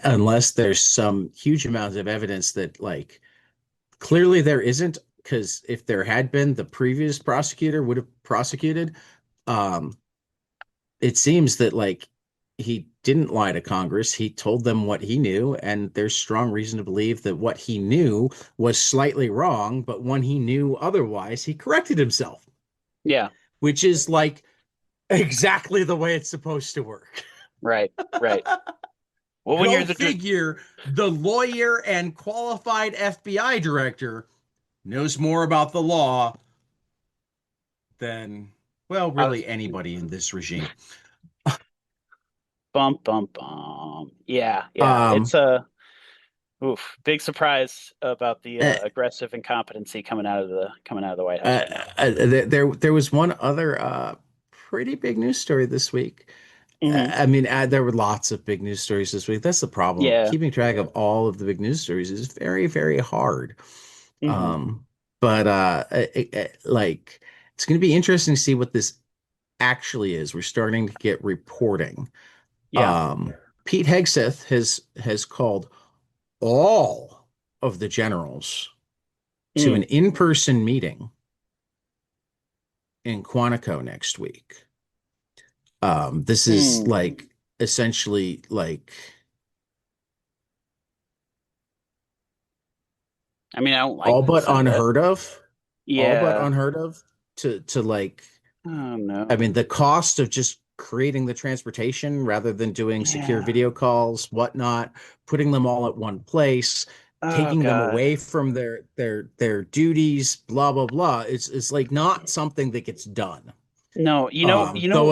unless there's some huge amounts of evidence that like clearly there isn't, because if there had been, the previous prosecutor would have prosecuted. Um, it seems that like he didn't lie to Congress. He told them what he knew, and there's strong reason to believe that what he knew was slightly wrong, but when he knew otherwise, he corrected himself, Yeah. which is like exactly the way it's supposed to work. Right. Right. Well, when Go you're the figure, the lawyer and qualified FBI director knows more about the law than, well, I really was anybody in this regime. bump bump bump. Yeah. Yeah. Um, It's a big surprise about the uh, aggressive incompetency coming out of the White House right now. there was one other pretty big news story this week. Hmm. I mean, there were lots of big news stories this week. That's the problem. Yeah. Keeping track of all of the big news stories is very, very hard. Hmm. Um, but like, it's going to be interesting to see what this actually is. We're starting to get reporting. Yeah. Um, Pete Hegseth has called all of the generals to an Mm. in-person meeting in Quantico next week. This is Mm. like essentially like I mean, I don't like all that he but said that. unheard of, all but Yeah. unheard of to like, Oh I mean, no. the cost of just creating the transportation rather than doing secure Yeah. video calls, whatnot, putting them all at one place, Oh taking them God. away from their duties, blah blah blah. It's like not something that gets done. No, Though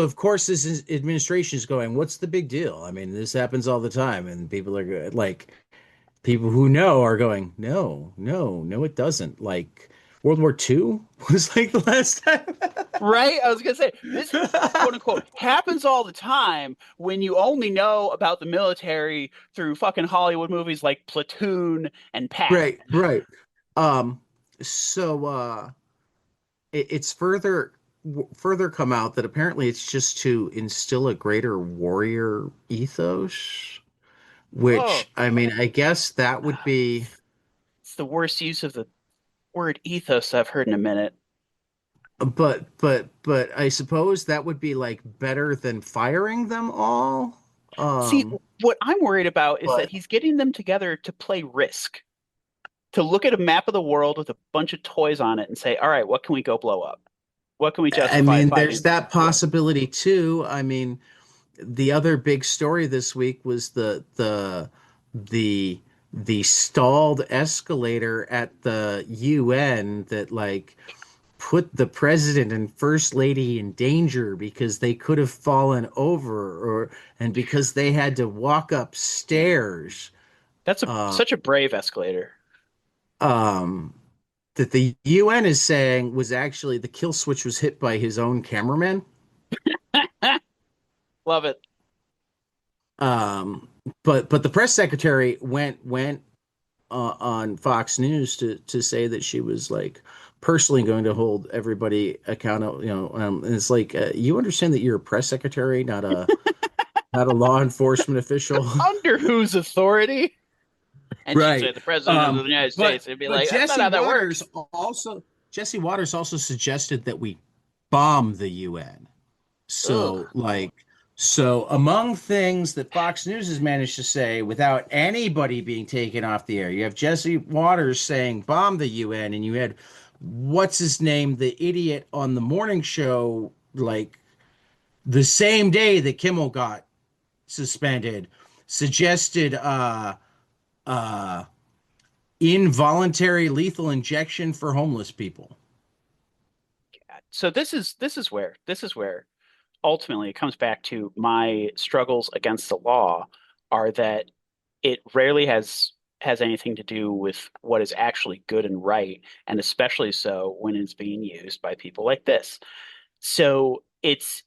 of course, this administration is going, what's the big deal? I mean, this happens all the time, and people are good. Like people who know are going, no, no, no, it doesn't. Like World War II was like the last time. right? I was gonna say this quote unquote happens all the time when you only know about the military through fucking Hollywood movies like Platoon and Patton. Right, right. Um, so it's further come out that apparently it's just to instill a greater warrior ethos, Oh, which I mean, I guess that would be, it's the worst use of the word ethos I've heard in a minute. but I suppose that would be like better than firing them all. See, Um, what I'm worried about is that but he's getting them together to play Risk, to look at a map of the world with a bunch of toys on it and say, all right, what can we go blow up? What can we I justify mean, there's fighting? that possibility too. I mean, the other big story this week was the the stalled escalator at the UN that like put the president and first lady in danger because they could have fallen over, or and because they had to walk upstairs. That's a Uh, such a brave escalator. um, that the UN is saying was actually the kill switch was hit by his own cameraman. Love it. Um, but the press secretary went on Fox News to say that she was like personally going to hold everybody accountable. And it's like you understand that you're a press secretary, not a law enforcement official. Under whose authority? And she'd say Right. the president of the United But States. It'd be but like, that's not how that works. Jesse Waters also suggested that we bomb the UN. Ugh. So like So, among things that Fox News has managed to say without anybody being taken off the air, you have Jesse Waters saying bomb the UN, and you had what's his name, the idiot on the morning show, like the same day that Kimmel got suspended, suggested uh involuntary lethal injection for homeless people. So this is where ultimately it comes back to my struggles against the law are that it rarely has anything to do with what is actually good and right, and especially so when it's being used by people like this. So it's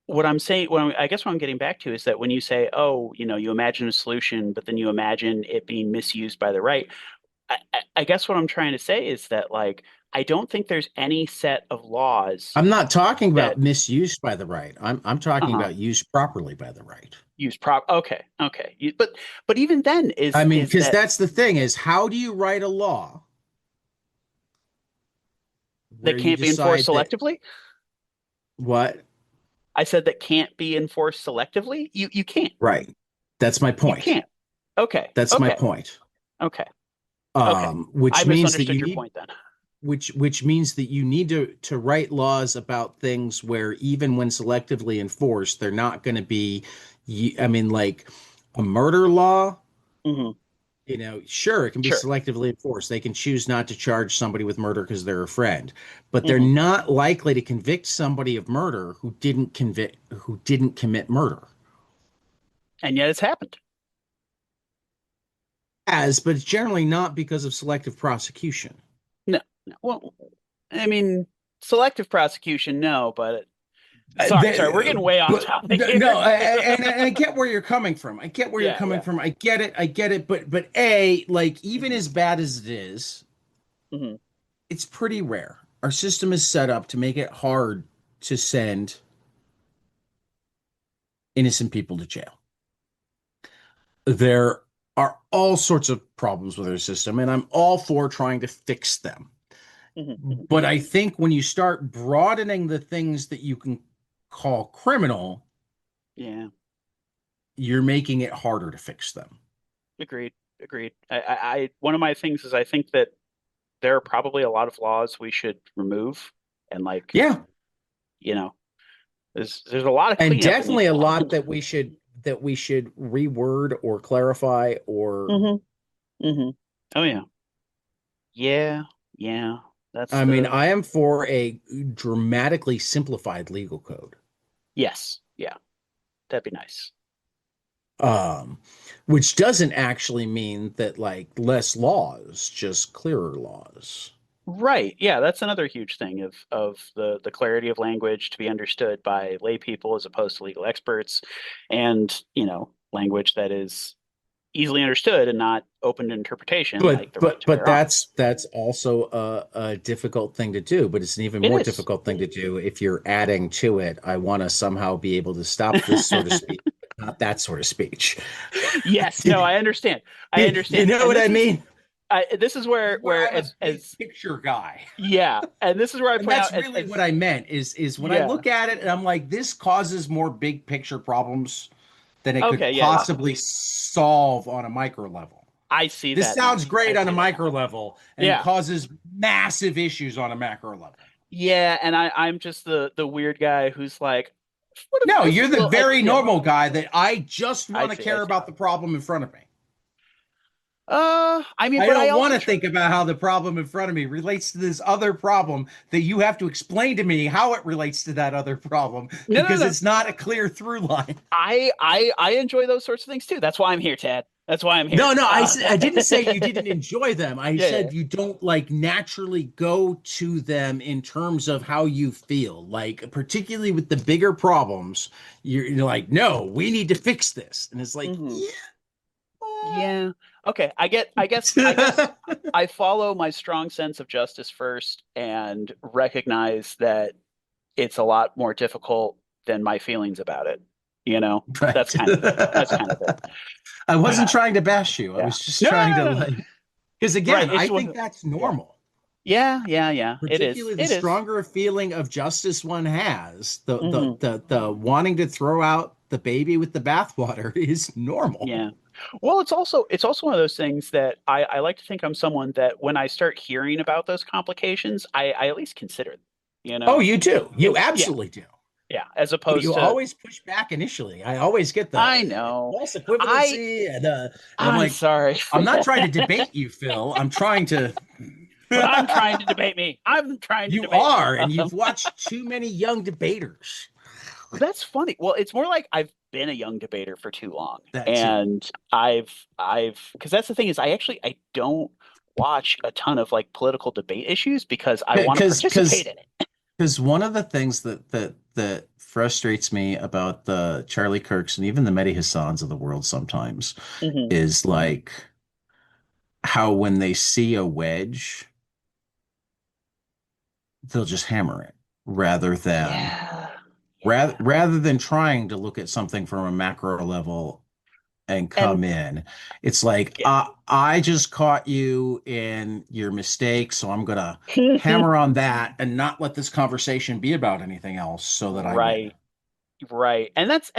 what I'm saying, I guess what I'm getting back to is that when you say, oh, you imagine a solution, but then you imagine it being misused by the right, I guess what I'm trying to say is that like I don't think there's any set of laws I'm not talking about that misuse by the right. I'm talking uh about used properly by the right. use prop. Okay, okay. But even then, I mean, is because that that's the thing is how do you write a law where that you can't be enforced decide that selectively? what? I said that can't be enforced selectively. You can't. Right. That's my You point. can't. Okay. That's my Okay. point. Okay. Okay. I Which means that misunderstood you your need point then. which means that you need to write laws about things where even when selectively enforced, they're not going to be. I mean, like a murder law. Hmm. Sure, it can be Sure. selectively enforced. They can choose not to charge somebody with murder because they're a friend, but they're Hmm. not likely to convict somebody of murder who didn't commit murder. And yet it's happened. But it's generally not because of selective prosecution. No. No. Well, I mean, selective prosecution, no, but Uh, sorry, we're getting way off but topic no, here. and I get where you're coming from. I get where you're Yeah, coming yeah. from. I get it. But like even Hmm. as bad as it is, Hmm. it's pretty rare. Our system is set up to make it hard to send innocent people to jail. There are all sorts of problems with our system, and I'm all for trying to fix them. Hmm. Hmm. But I think when you start broadening the things that you can call criminal, Yeah. you're making it harder to fix them. Agreed. Agreed. One of my things is I think that there are probably a lot of laws we should remove, and like, Yeah. you know, there's a lot of And cleanup that needs definitely a to lot happen. that we should reword or clarify or Hmm. Hmm. Oh yeah. Yeah. Yeah. That's I mean, the I am for a dramatically simplified legal code. yes. Yeah. That'd be nice. Um, which doesn't actually mean that like less laws, just clearer laws. Right. Yeah, that's another huge thing of the clarity of language to be understood by lay people as opposed to legal experts, and, language that is easily understood and not open to interpretation, But like the right but to but bear arms. that's also a difficult thing to do, but it's an even It more is. difficult thing to do if you're adding to it. I want to somehow be able to stop this sort of speech, but not that sort of speech. Yes, You, no, I understand. I you understand. know And what I mean? this is This where is where where I'm a big as picture guy. yeah, and this is where I And point out that's really what I meant is when I yeah. look at it and I'm like, this causes more big picture problems than it could Okay, yeah, yeah. possibly solve on a micro level. I see This that now. sounds I great on a see that now. micro level and Yeah. causes massive issues on a macro level. Yeah, and I'm just the weird guy who's like, what if No, this you're the little very yeah, normal guy that I just I want to see, I care see. about the problem in front of me. I mean, I but I don't want also to try think about how the problem in front of me relates to this other problem that you have to explain to me how it relates to that other problem no, no, because no. it's not a clear through line. I enjoy those sorts of things too. That's why I'm here, Tad. That's why I'm here. No, I didn't say you didn't enjoy them. I Yeah, yeah. said you don't like naturally go to them in terms of how you feel. Like particularly with the bigger problems, you're like, no, we need to fix this, and it's like, Hmm. yeah. Yeah. Okay. I guess I follow my strong sense of justice first and recognize that it's a lot more difficult than my feelings about it. Right. That's kind of it. That's kind of it. I wasn't trying to bash you. I Yeah. was just No, trying no, to no, no. like, because Right. again, It's I just one. think that's Yeah. normal. Yeah, yeah, yeah. It is. Particularly the It is. stronger a feeling of justice one has, Hmm. the wanting to throw out the baby with the bathwater is normal. Yeah. Well, it's also one of those things that I like to think I'm someone that when I start hearing about those complications, I at least consider them, you Oh, know? you do. You Yeah, absolutely do. yeah. As But opposed you to, always push back initially. I always get I the know. false I equivalency, and I'm I'm like, sorry. I'm not trying to debate you, Phil. I'm trying to. But I'm trying to debate me. I'm trying to You debate me. are, and you've watched too many young debaters. That's funny. Well, it's more like I've been a young debater for too long. That too. And because that's the thing is I don't watch a ton of like political debate issues because I want to Because participate because in it. because one of the things that frustrates me about the Charlie Kirks and even the Mehdi Hassans of the world sometimes Hmm. is like how when they see a wedge, they'll just hammer it rather than Yeah. rather Yeah. rather than trying to look at something from a macro level and And come in. It's like, yeah. I just caught you in your mistake, so I'm gonna hammer on that and not let this conversation be about anything else so that I win. Right. Right. And that's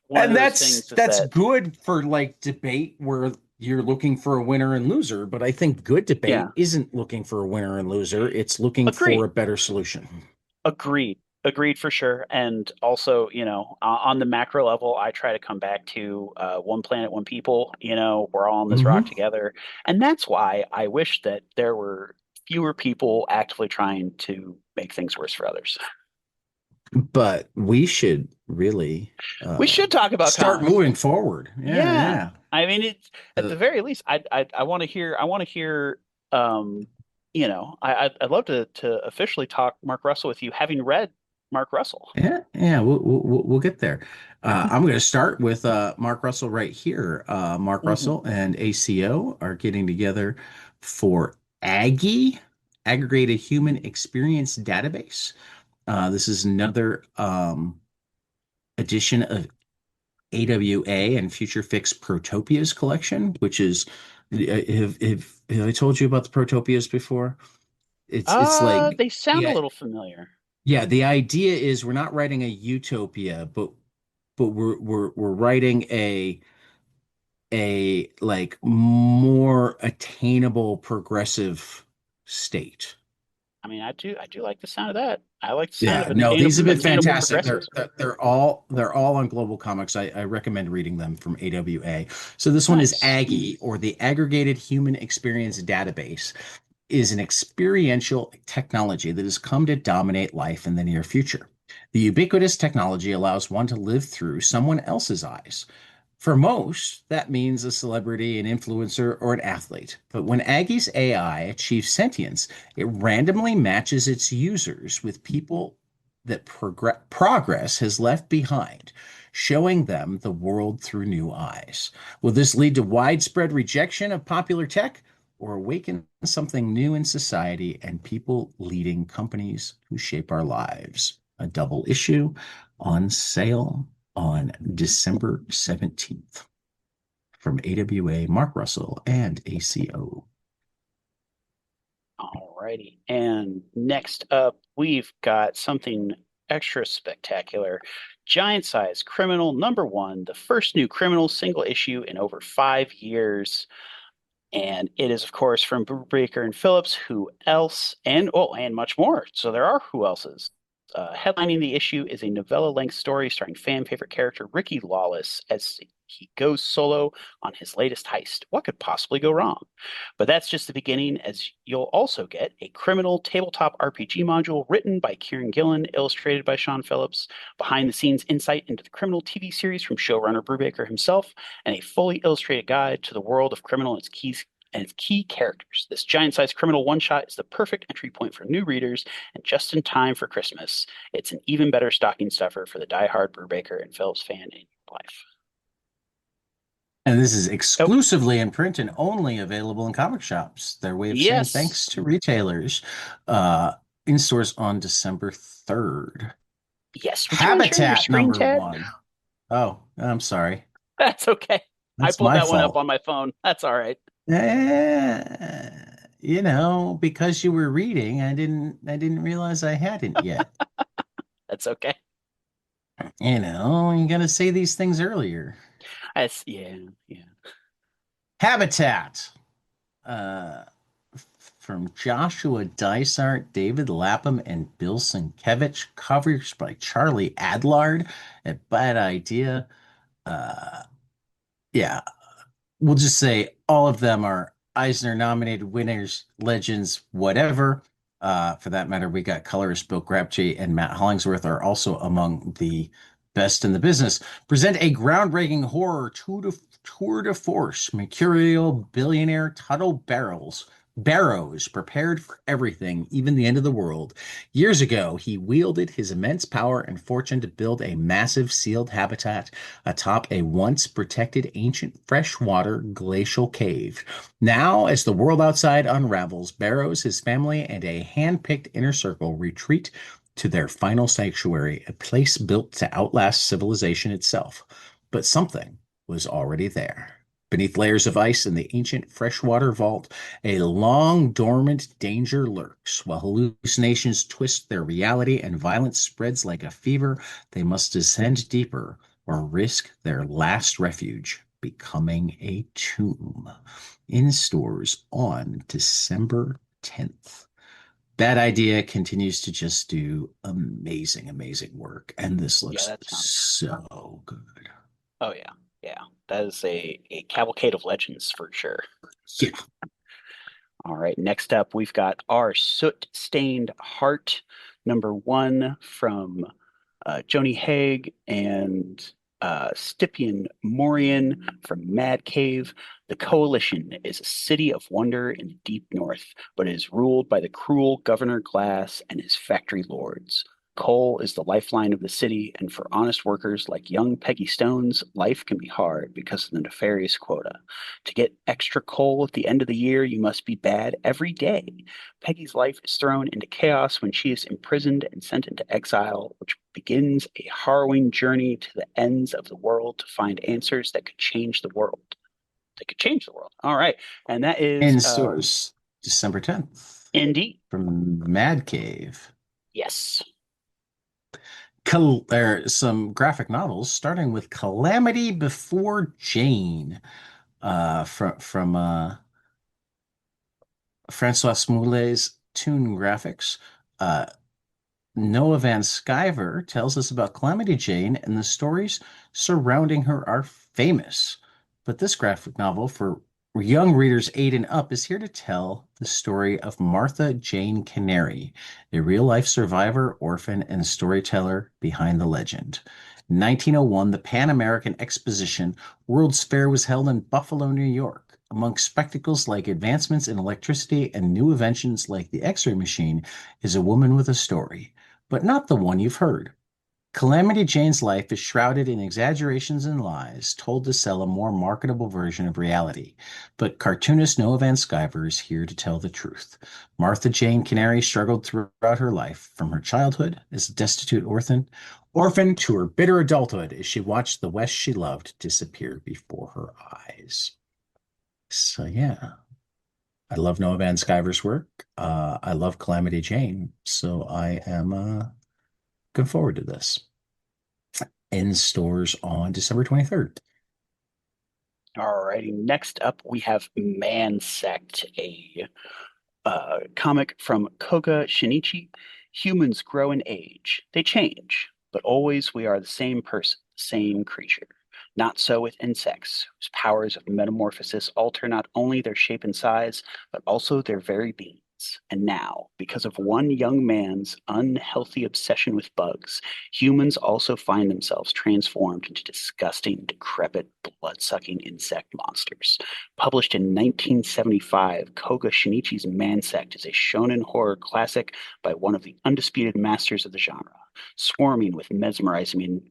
one of And those that's things is that's that good for like debate where you're looking for a winner and loser, but I think good yeah. debate isn't looking for a winner and loser. It's looking for Agreed. a better solution. Agreed. Agreed for sure. And also, on the macro level, I try to come back to one planet, one people. We're all on this rock Hmm. together. And that's why I wish that there were fewer people actively trying to make things worse for others. But we should really We should talk about start comics. moving forward. Yeah, Yeah. yeah. I mean, it's at Uh, the very least, I want to hear, um, I'd love to officially talk Mark Russell with you, having read Mark Russell. Yeah, yeah, we'll get there. I'm going to start with Mark Russell right here. Mark Hmm. Russell and ACO are getting together for Aggie, Aggregated Human Experience Database. This is another edition of AWA and Future Fix Protopias collection, which is have I told you about the Protopias before? It's like They sound a yeah, little familiar. yeah, the idea is we're not writing a utopia, but we're writing a like more attainable progressive state. I mean, I do like the sound of that. I like the sound Yeah, of no, these have been attainable fantastic. progressives. They're all on Global Comics. I recommend reading them from AWA. So this one is Nice. Aggie, or the Aggregated Human Experience Database, is an experiential technology that has come to dominate life in the near future. The ubiquitous technology allows one to live through someone else's eyes. For most, that means a celebrity, an influencer, or an athlete. But when Aggie's AI achieves sentience, it randomly matches its users with people that progress has left behind, showing them the world through new eyes. Will this lead to widespread rejection of popular tech or awaken something new in society and people leading companies who shape our lives? A double issue on sale on December 17th from AWA, Mark Russell, and ACO. Alrighty. And next up, we've got something extra spectacular. Giant Size Criminal number one, the first new criminal single issue in over 5 years. And it is, of course, from Brubaker and Phillips. Who else? And much more. So there are who else's. Headlining the issue is a novella-length story starring fan favorite character Ricky Lawless as he goes solo on his latest heist. What could possibly go wrong? But that's just the beginning, as you'll also get a criminal tabletop RPG module written by Kieran Gillen, illustrated by Sean Phillips, behind-the-scenes insight into the Criminal TV series from showrunner Brubaker himself, and a fully illustrated guide to the world of Criminal and its key characters. This giant-sized Criminal one-shot is the perfect entry point for new readers, and just in time for Christmas. It's an even better stocking stuffer for the die-hard Brubaker and Phillips fan in your life. And this is Oh, exclusively in print and only available in comic shops. Their way of saying yes. thanks to retailers uh, in stores on December 3rd. Yes. Would you mind sharing your Habitat screen, number Ted? one. Oh, I'm sorry. That's okay. I That's pulled my that one up fault. on my phone. That's all right. Eh. because you were reading, I didn't realize I hadn't yet. That's okay. You gotta say these things earlier. Yeah, yeah. Habitat. Uh, from Joshua Dysart, David Lapham, and Bill Sienkiewicz. Covers by Charlie Adlard. A bad idea. Uh, yeah, we'll just say all of them are Eisner nominated winners, legends, whatever. For that matter, we got colorist Bill Grapche and Matt Hollingsworth are also among the best in the business. Present a groundbreaking horror tour de force. Mercurial billionaire Tuttle Barrows prepared for everything, even the end of the world. Years ago, he wielded his immense power and fortune to build a massive sealed habitat atop a once protected ancient freshwater glacial cave. Now, as the world outside unravels, Barrows, his family, and a hand-picked inner circle retreat to their final sanctuary, a place built to outlast civilization itself. But something was already there. Beneath layers of ice in the ancient freshwater vault, a long dormant danger lurks. While hallucinations twist their reality and violence spreads like a fever, they must descend deeper or risk their last refuge becoming a tomb. In stores on December 10th. That idea continues to just do amazing, amazing work. And this Yeah, looks that sounds. so good. Oh yeah, yeah. That is a cavalcade of legends for sure. Yeah. All right, next up we've got Our Soot-Stained Heart, #1 from Joni Haig and Stipian Morian from Mad Cave. The Coalition is a city of wonder in the deep north, but it is ruled by the cruel Governor Glass and his factory lords. Coal is the lifeline of the city, and for honest workers like young Peggy Stones, life can be hard because of the nefarious quota. To get extra coal at the end of the year, you must be bad every day. Peggy's life is thrown into chaos when she is imprisoned and sent into exile, which begins a harrowing journey to the ends of the world to find answers that could change the world. That could change the world. All right. And that is In stores December 10th Indy. from Mad Cave. Yes. Some graphic novels, starting with Calamity Before Jane, from Francois Smoulet's Toon Graphics. Uh, Noah Van Sciver tells us about Calamity Jane, and the stories surrounding her are famous. But this graphic novel for young readers 8 and up is here to tell the story of Martha Jane Canary, a real-life survivor, orphan, and storyteller behind the legend. In 1901, the Pan American Exposition World's Fair was held in Buffalo, New York. Among spectacles like advancements in electricity and new inventions like the X-ray machine is a woman with a story, but not the one you've heard. Calamity Jane's life is shrouded in exaggerations and lies, told to sell a more marketable version of reality. But cartoonist Noah Van Sciver is here to tell the truth. Martha Jane Canary struggled throughout her life, from her childhood as a destitute orphan to her bitter adulthood as she watched the West she loved disappear before her eyes. So yeah, I love Noah Van Sciver's work. I love Calamity Jane, so I am looking forward to this. In stores on December 23rd. All righty. Next up, we have Man Sect, a comic from Koga Shinichi. Humans grow in age. They change, but always we are the same person, the same creature. Not so with insects, whose powers of metamorphosis alter not only their shape and size, but also their very beings. And now, because of one young man's unhealthy obsession with bugs, humans also find themselves transformed into disgusting, decrepit, blood-sucking insect monsters. Published in 1975, Koga Shinichi's Mansect is a shonen horror classic by one of the undisputed masters of the genre, swarming with mesmerizingly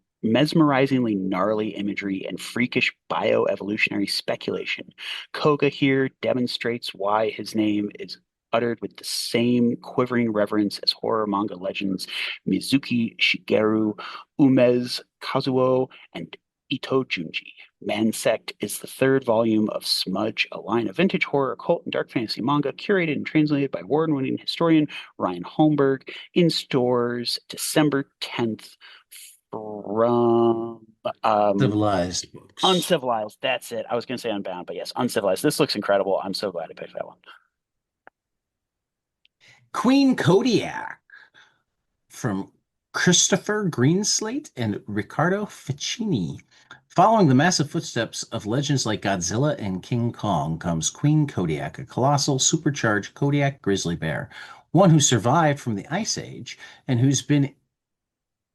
gnarly imagery and freakish bioevolutionary speculation. Koga here demonstrates why his name is uttered with the same quivering reverence as horror manga legends Mizuki Shigeru, Umez Kazuo, and Itojunji. Mansect is the third volume of Smudge, a line of vintage horror, occult, and dark fantasy manga curated and translated by award-winning historian Ryan Holmberg in stores December 10th from Civilized books. Uncivilized. That's it. I was going to say Unbound, but yes, Uncivilized. This looks incredible. I'm so glad I picked that one. Queen Kodiak from Christopher Greenslate and Riccardo Ficini. Following the massive footsteps of legends like Godzilla and King Kong comes Queen Kodiak, a colossal, supercharged Kodiak grizzly bear, one who survived from the Ice Age and who's been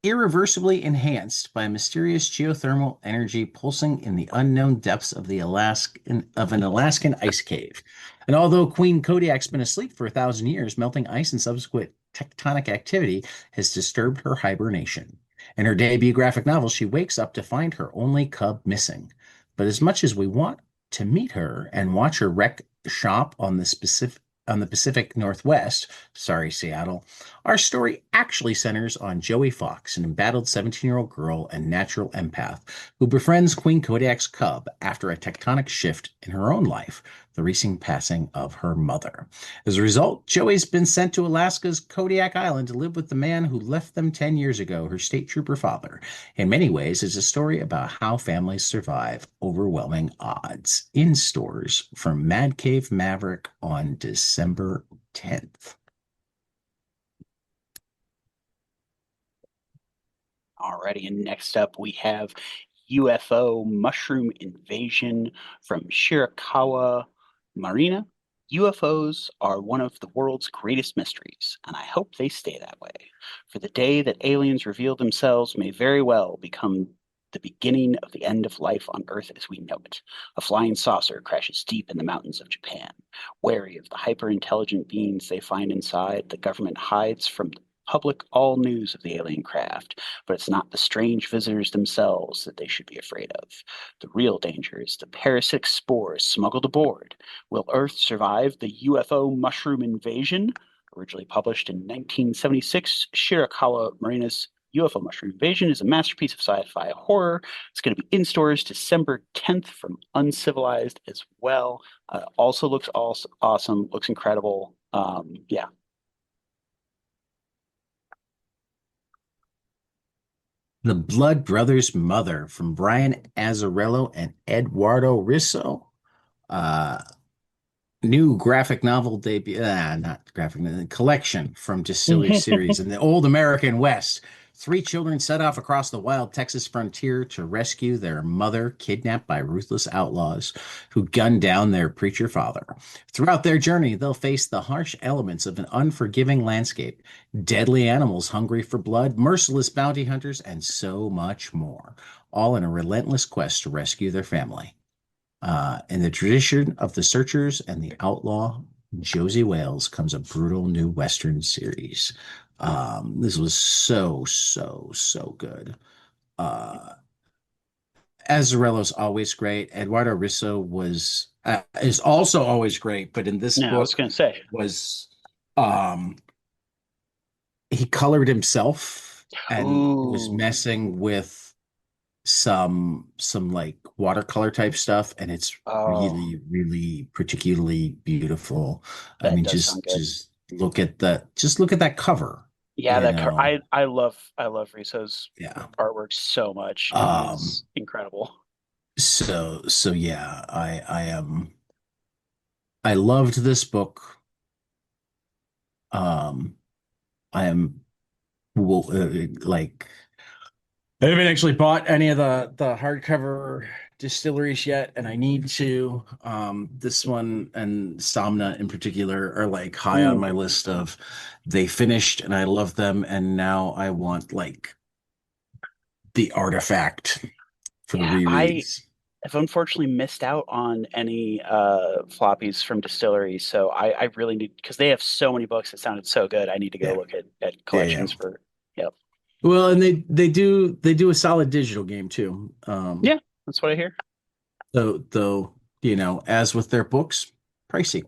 irreversibly enhanced by a mysterious geothermal energy pulsing in the unknown depths of an Alaskan ice cave. And although Queen Kodiak's been asleep for 1,000 years, melting ice and subsequent tectonic activity has disturbed her hibernation. In her debut graphic novel, she wakes up to find her only cub missing. But as much as we want to meet her and watch her wreck shop on the Pacific Northwest, sorry, Seattle, our story actually centers on Joey Fox, an embattled 17-year-old girl and natural empath who befriends Queen Kodiak's cub after a tectonic shift in her own life, the recent passing of her mother. As a result, Joey's been sent to Alaska's Kodiak Island to live with the man who left them 10 years ago, her state trooper father. In many ways, it's a story about how families survive overwhelming odds. In stores from Mad Cave Maverick on December 10th. Alrighty, and next up we have UFO Mushroom Invasion from Shirakawa Marina. UFOs are one of the world's greatest mysteries, and I hope they stay that way. For the day that aliens reveal themselves may very well become the beginning of the end of life on Earth as we know it. A flying saucer crashes deep in the mountains of Japan. Wary of the hyper-intelligent beings they find inside, the government hides from the public all news of the alien craft, but it's not the strange visitors themselves that they should be afraid of. The real danger is the parasitic spores smuggled aboard. Will Earth survive the UFO mushroom invasion? Originally published in 1976, Shirakawa Marina's UFO Mushroom Invasion is a masterpiece of sci-fi horror. It's going to be in stores December 10th from Uncivilized as well. Also looks awesome, looks incredible. Yeah. The Blood Brothers' Mother from Brian Azzarello and Eduardo Risso. Uh, New graphic novel debut, not graphic, collection from Distillery Series in the old American West. Three children set off across the wild Texas frontier to rescue their mother, kidnapped by ruthless outlaws who gunned down their preacher father. Throughout their journey, they'll face the harsh elements of an unforgiving landscape, deadly animals hungry for blood, merciless bounty hunters, and so much more, all in a relentless quest to rescue their family. In the tradition of the Searchers and the Outlaw, Josie Wales comes a brutal new Western series. This was so good. Uh, Azzarello's always great. Eduardo Risso is also always great, but in this Yeah, I was book going to say. was um, he colored himself and was Ooh, messing with some like watercolor type stuff, and it's oh, really particularly beautiful. I that mean, does sound good. just look at that cover, Yeah, you that know. I love Riso's Yeah. artwork so much. It Um is incredible. so yeah, I loved this book. Um I am well, like I haven't actually bought any of the hardcover distilleries yet, and I need to. This one and Somna in particular are like high on Mm, my list of they finished and I love them, and now I want like the artifact for the yeah, I rereads. have unfortunately missed out on any floppies from Distillery, so I really need because they have so many books that sounded so good. I need to go Yeah, look at yeah. collections for. Yep. Well, and they do a solid digital game too. Yeah, that's what I hear. Though as with their books, pricey.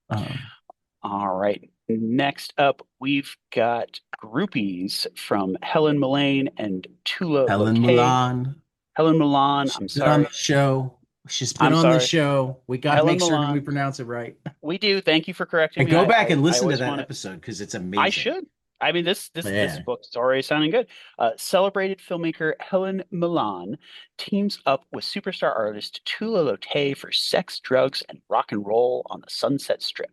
Um, All right. Next up, we've got Groupies from Helen Mullane and Tula Helen Lotay. Milan. Helen Milan, She's I'm been on the sorry. show. She's been I'm on the sorry. show. We got to Helen make certain we Milan. pronounce it right. We do. Thank you for correcting And me. go back and I listen to always that want to. episode because it's I amazing. should. I mean, this Yeah. book is already sounding good. Celebrated filmmaker Helen Milan teams up with superstar artist Tula Lotay for sex, drugs, and rock and roll on the Sunset Strip.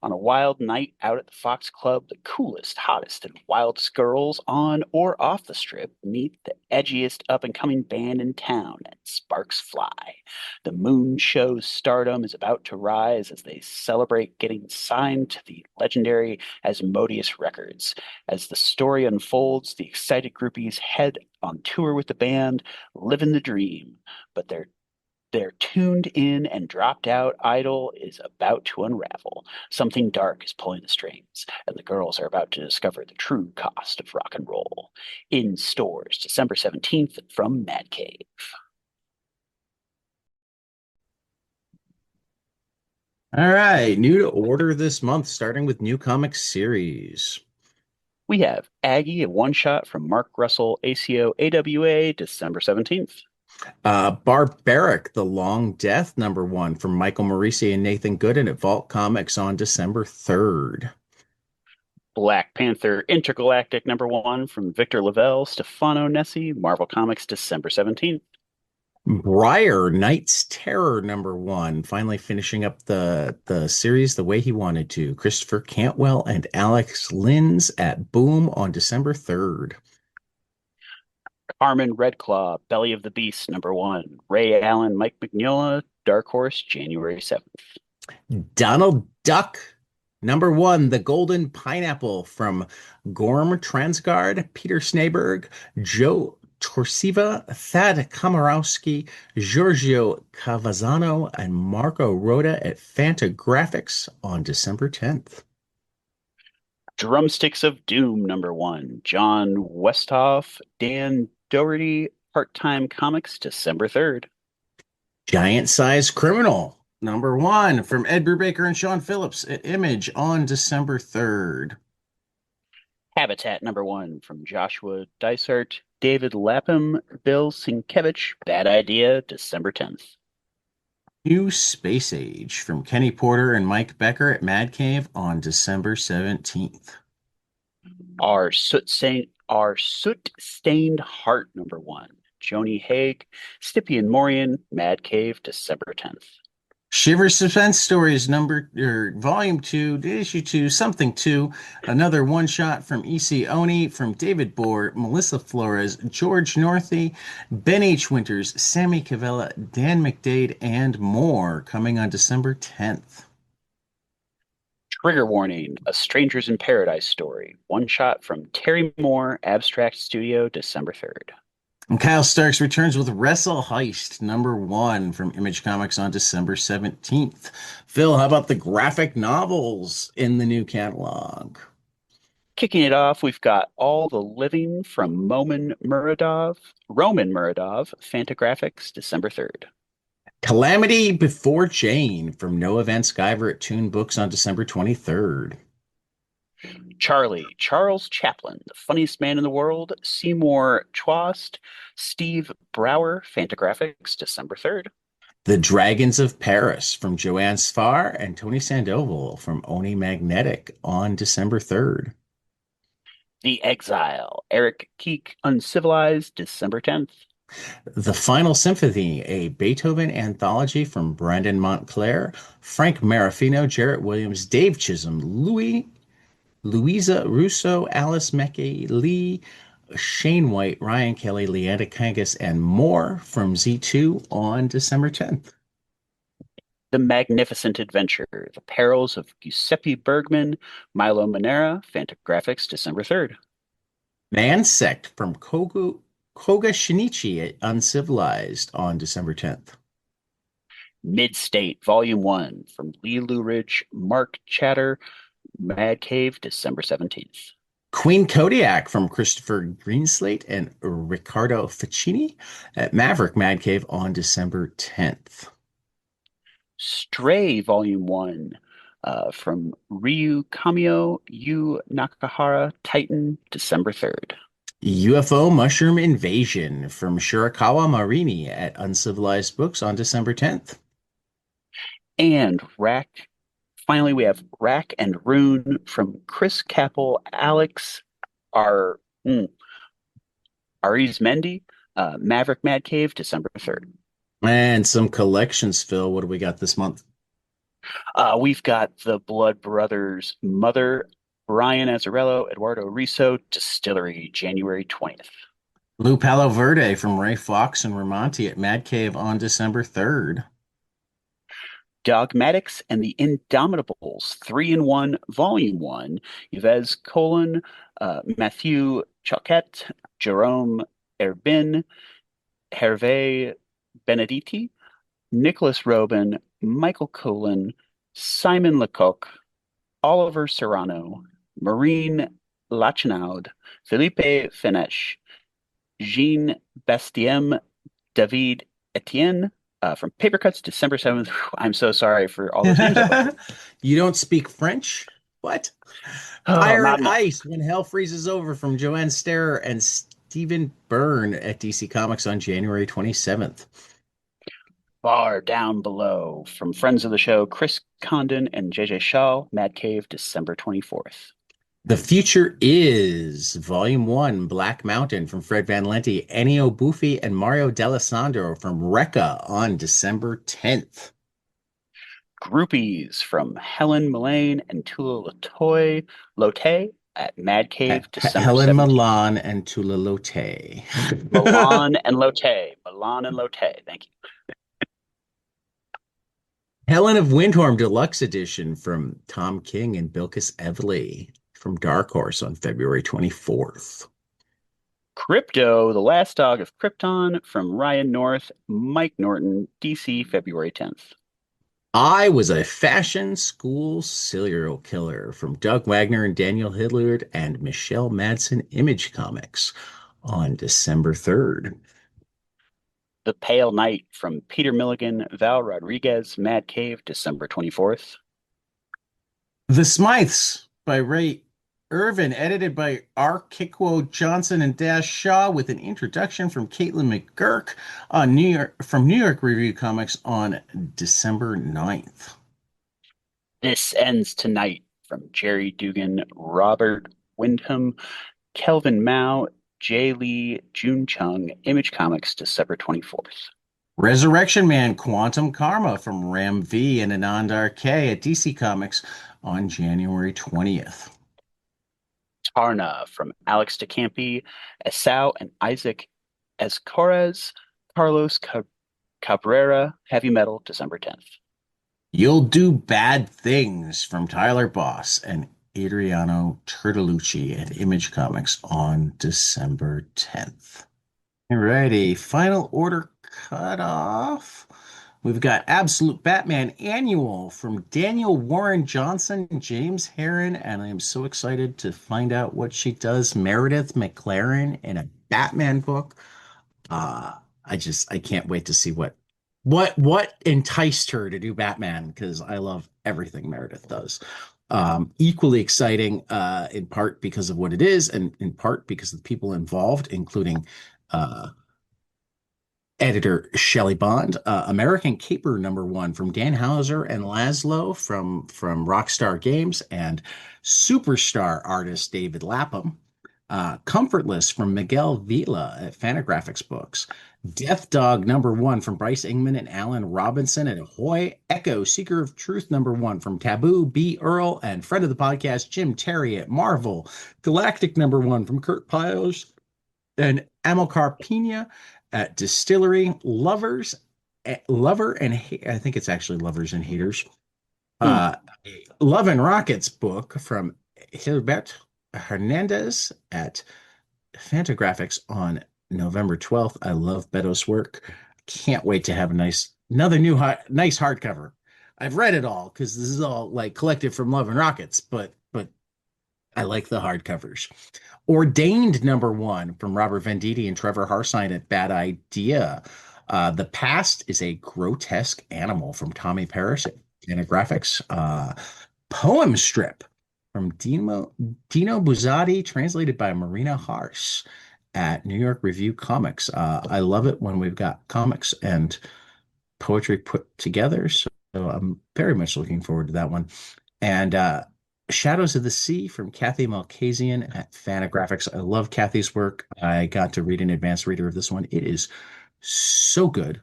On a wild night out at the Fox Club, the coolest, hottest, and wildest girls on or off the strip meet the edgiest up and coming band in town, and sparks fly. The Moon Show's stardom is about to rise as they celebrate getting signed to the legendary Asmodeus Records. As the story unfolds, the excited groupies head on tour with the band, living the dream, but their tuned in and dropped out idol is about to unravel. Something dark is pulling the strings, and the girls are about to discover the true cost of rock and roll. In stores December 17th from Mad Cave. All right. New to order this month, starting with new comic series. We have Aggie, a one shot from Mark Russell, ACO AWA, December 17th. Barbaric, The Long Death, #1 from Michael Morisi and Nathan Gooden at Vault Comics on December 3rd. Black Panther Intergalactic #1 from Victor Lavelle, Stefano Nessi, Marvel Comics, December 17th. Briar, Knight's Terror #1, finally finishing up the series the way he wanted to. Christopher Cantwell and Alex Linz at Boom on December 3rd. Carmen Redclaw, Belly of the Beast #1. Ray Allen, Mike Mignola, Dark Horse, January 7th. Donald Duck, #1, The Golden Pineapple from Gorm Transgard, Peter Snaberg, Joe Torsiva, Thad Komorowski, Giorgio Cavazzano, and Marco Rota at Fantagraphics on December 10th. Drumsticks of Doom #1. John Westhoff, Dan Doherty, Part-Time Comics, December 3rd. Giant Size Criminal, #1 from Ed Brubaker and Sean Phillips at Image on December 3rd. Habitat #1 from Joshua Dysart, David Lapham, Bill Sienkiewicz, Bad Idea, December 10th. New Space Age from Kenny Porter and Mike Becker at Mad Cave on December 17th. Our Soot Stained Heart #1. Joni Haig, Stipian Morian, Mad Cave, December 10th. Shiver Suspense Stories Volume 2, Issue 2, Something 2, another one shot from E.C. Oni, from David Bohr, Melissa Flores, George Northy, Ben H. Winters, Sammy Cavella, Dan McDade, and more, coming on December 10th. Trigger Warning, A Strangers in Paradise story. One shot from Terry Moore, Abstract Studio, December 3rd. And Kyle Starks returns with Wrestle Heist #1 from Image Comics on December 17th. Phil, how about the graphic novels in the new catalog? Kicking it off, we've got All the Living from Roman Muradov, Fantagraphics, December 3rd. Calamity Before Jane from Noah Van Sciver at Toon Books on December 23rd. Charles Chaplin, The Funniest Man in the World, Seymour Chwast, Steve Brower, Fantagraphics, December 3rd. The Dragons of Paris from Joanne Sfar and Tony Sandoval from Oni Magnetic on December 3rd. The Exile, Eric Keek, Uncivilized, December 10th. The Final Symphony, a Beethoven anthology from Brandon Montclair, Frank Marafino, Jarrett Williams, Dave Chisholm, Louisa Russo, Alice Mckay Lee, Shane White, Ryan Kelly, Leanda Kangas, and more from Z2 on December 10th. The Magnificent Adventure, The Perils of Giuseppe Bergman, Milo Manera, Fantagraphics, December 3rd. Mansect from Koga Shinichi at Uncivilized on December 10th. Mid-State, Volume 1, from Lee Louridge, Mark Chatter, Mad Cave, December 17th. Queen Kodiak from Christopher Greenslate and Riccardo Ficini at Maverick Mad Cave on December 10th. Stray, Volume 1, from Ryu Kamio Yu Nakahara, Titan, December 3rd. UFO Mushroom Invasion from Shirakawa Marini at Uncivilized Books on December 10th. And finally, we have Rack and Rune from Chris Capel, Alex R. Aries Mendy, Maverick Mad Cave, December 3rd. And some collections, Phil. What do we got this month? We've got the Blood Brothers Mother, Brian Azzarello, Eduardo Riso, Distillery, January 20th. Blue Palo Verde from Ray Fox and Ramonti at Mad Cave on December 3rd. Dogmatics and the Indomitables, 3-in-1, Volume 1, Yves Colon, Matthew Choquette, Jerome Erbin, Hervé Benedetti, Nicholas Robin, Michael Colon, Simon Lecoq, Oliver Serrano, Marine Lachinaud, Philippe Fenesh, Jean Bastiem, David Etienne, from Paper Cuts, December 7th. I'm so sorry for all those names I butchered. You don't speak French? What? Oh, Fire not and enough. Ice When Hell Freezes Over from Joanne Sterer and Stephen Byrne at DC Comics on January 27th. Far Down Below from friends of the show, Chris Condon and JJ Shaw, Mad Cave, December 24th. The Future Is Volume 1, Black Mountain from Fred Van Lente, Ennio Buffi, and Mario D'Alessandro from Recca on December 10th. Groupies from Helen Mullane and Tula Lotte at Mad Cave, December Helen 17th. Milan and Tula Lotte. Milan and Lotte. Milan and Lotte. Thank you. Helen of Windhorn Deluxe Edition from Tom King and Bilkis Evely from Dark Horse on February 24th. Crypto, The Last Dog of Krypton from Ryan North, Mike Norton, DC, February 10th. I Was a Fashion School Serial Killer from Doug Wagner and Daniel Hilliard and Michelle Madsen Image Comics on December 3rd. The Pale Knight from Peter Milligan, Val Rodriguez, Mad Cave, December 24th. The Smythes by Ray Irvin, edited by R. Kikwo Johnson and Dash Shaw, with an introduction from Caitlin McGurk on from New York Review Comics on December 9th. This Ends Tonight from Jerry Dugan, Robert Wyndham, Kelvin Mao, Jay Lee, June Chung, Image Comics, December 24th. Resurrection Man Quantum Karma from Ram V and Anand R.K. at DC Comics on January 20th. Tarna from Alex DeCampi, Esau and Isaac Escorez, Carlos Cabrera, Heavy Metal, December 10th. You'll Do Bad Things from Tyler Boss and Adriano Turtolucci at Image Comics on December 10th. Alrighty, final order cutoff. We've got Absolute Batman Annual from Daniel Warren Johnson and James Herron, and I am so excited to find out what she does. Meredith McLaren in a Batman book. I can't wait to see what enticed her to do Batman, because I love everything Meredith does. Equally exciting, in part because of what it is, and in part because of the people involved, including editor Shelley Bond, American Caper #1 from Dan Hauser and Laszlo from Rockstar Games, and superstar artist David Lapham. Comfortless from Miguel Vila at Fantagraphics Books. Death Dog #1 from Bryce Ingman and Alan Robinson at Ahoy. Echo Seeker of Truth #1 from Taboo, B. Earl, and friend of the podcast Jim Terry at Marvel. Galactic #1 from Kurt Piles and Amilcar Pena at Distillery. I think it's actually Lovers and Haters. Love and Rockets book from Hilbert Hernandez at Fantagraphics on November 12th. I love Beto's work. Can't wait to have nice hardcover. I've read it all because this is all like collected from Love and Rockets, but I like the hardcovers. Ordained #1 from Robert Venditti and Trevor Harsine at Bad Idea. The Past is a Grotesque Animal from Tommy Parrish at Fantagraphics. poem strip from Dino Buzzati, translated by Marina Harsh at New York Review Comics. I love it when we've got comics and poetry put together. So I'm very much looking forward to that one. And Shadows of the Sea from Kathy Malkasian at Fantagraphics. I love Kathy's work. I got to read an advanced reader of this one. It is so good.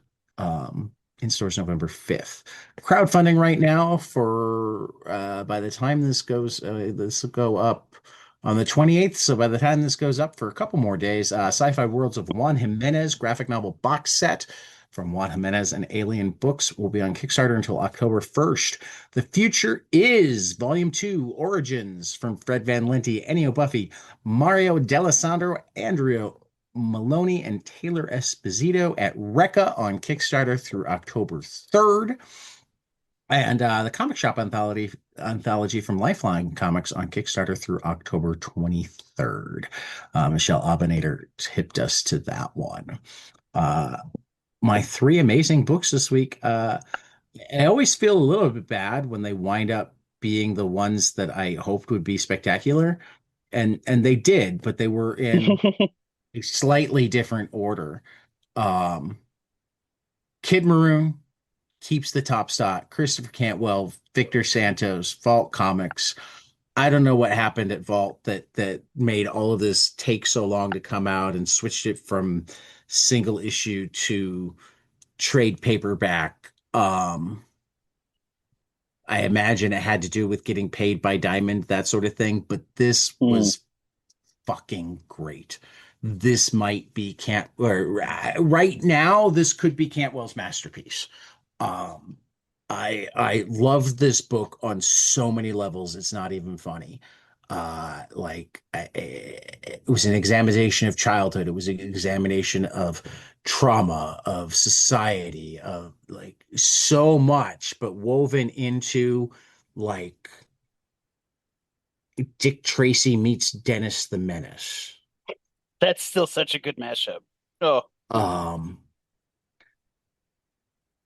In stores November 5th. Crowdfunding right now for by the time this will go up on the 28th. So by the time this goes up for a couple more days, Sci-Fi Worlds of Juan Jimenez graphic novel box set from Juan Jimenez and Alien Books will be on Kickstarter until October 1st. The Future Is Volume 2 Origins from Fred Van Lente, Ennio Buffy, Mario D'Alessandro, Andrea Maloney, and Taylor Esposito at Recca on Kickstarter through October 3rd. And the Comic Shop anthology from Lifeline Comics on Kickstarter through October 23rd. Michelle Abinader tipped us to that one. My three amazing books this week. I always feel a little bit bad when they wind up being the ones that I hoped would be spectacular, and they did, but they were in a slightly different order. Um, Kid Maroon keeps the top spot. Christopher Cantwell, Victor Santos, Vault Comics. I don't know what happened at Vault that made all of this take so long to come out and switched it from single issue to trade paperback. I imagine it had to do with getting paid by Diamond, that sort of thing, but this Mm. was fucking great. This might be Cant or right now, this could be Cantwell's masterpiece. Um, I love this book on so many levels. It's not even funny. It was an examination of childhood. It was an examination of trauma, of society, of like so much, but woven into like Dick Tracy meets Dennis the Menace. That's still such a good mashup. Oh, Um,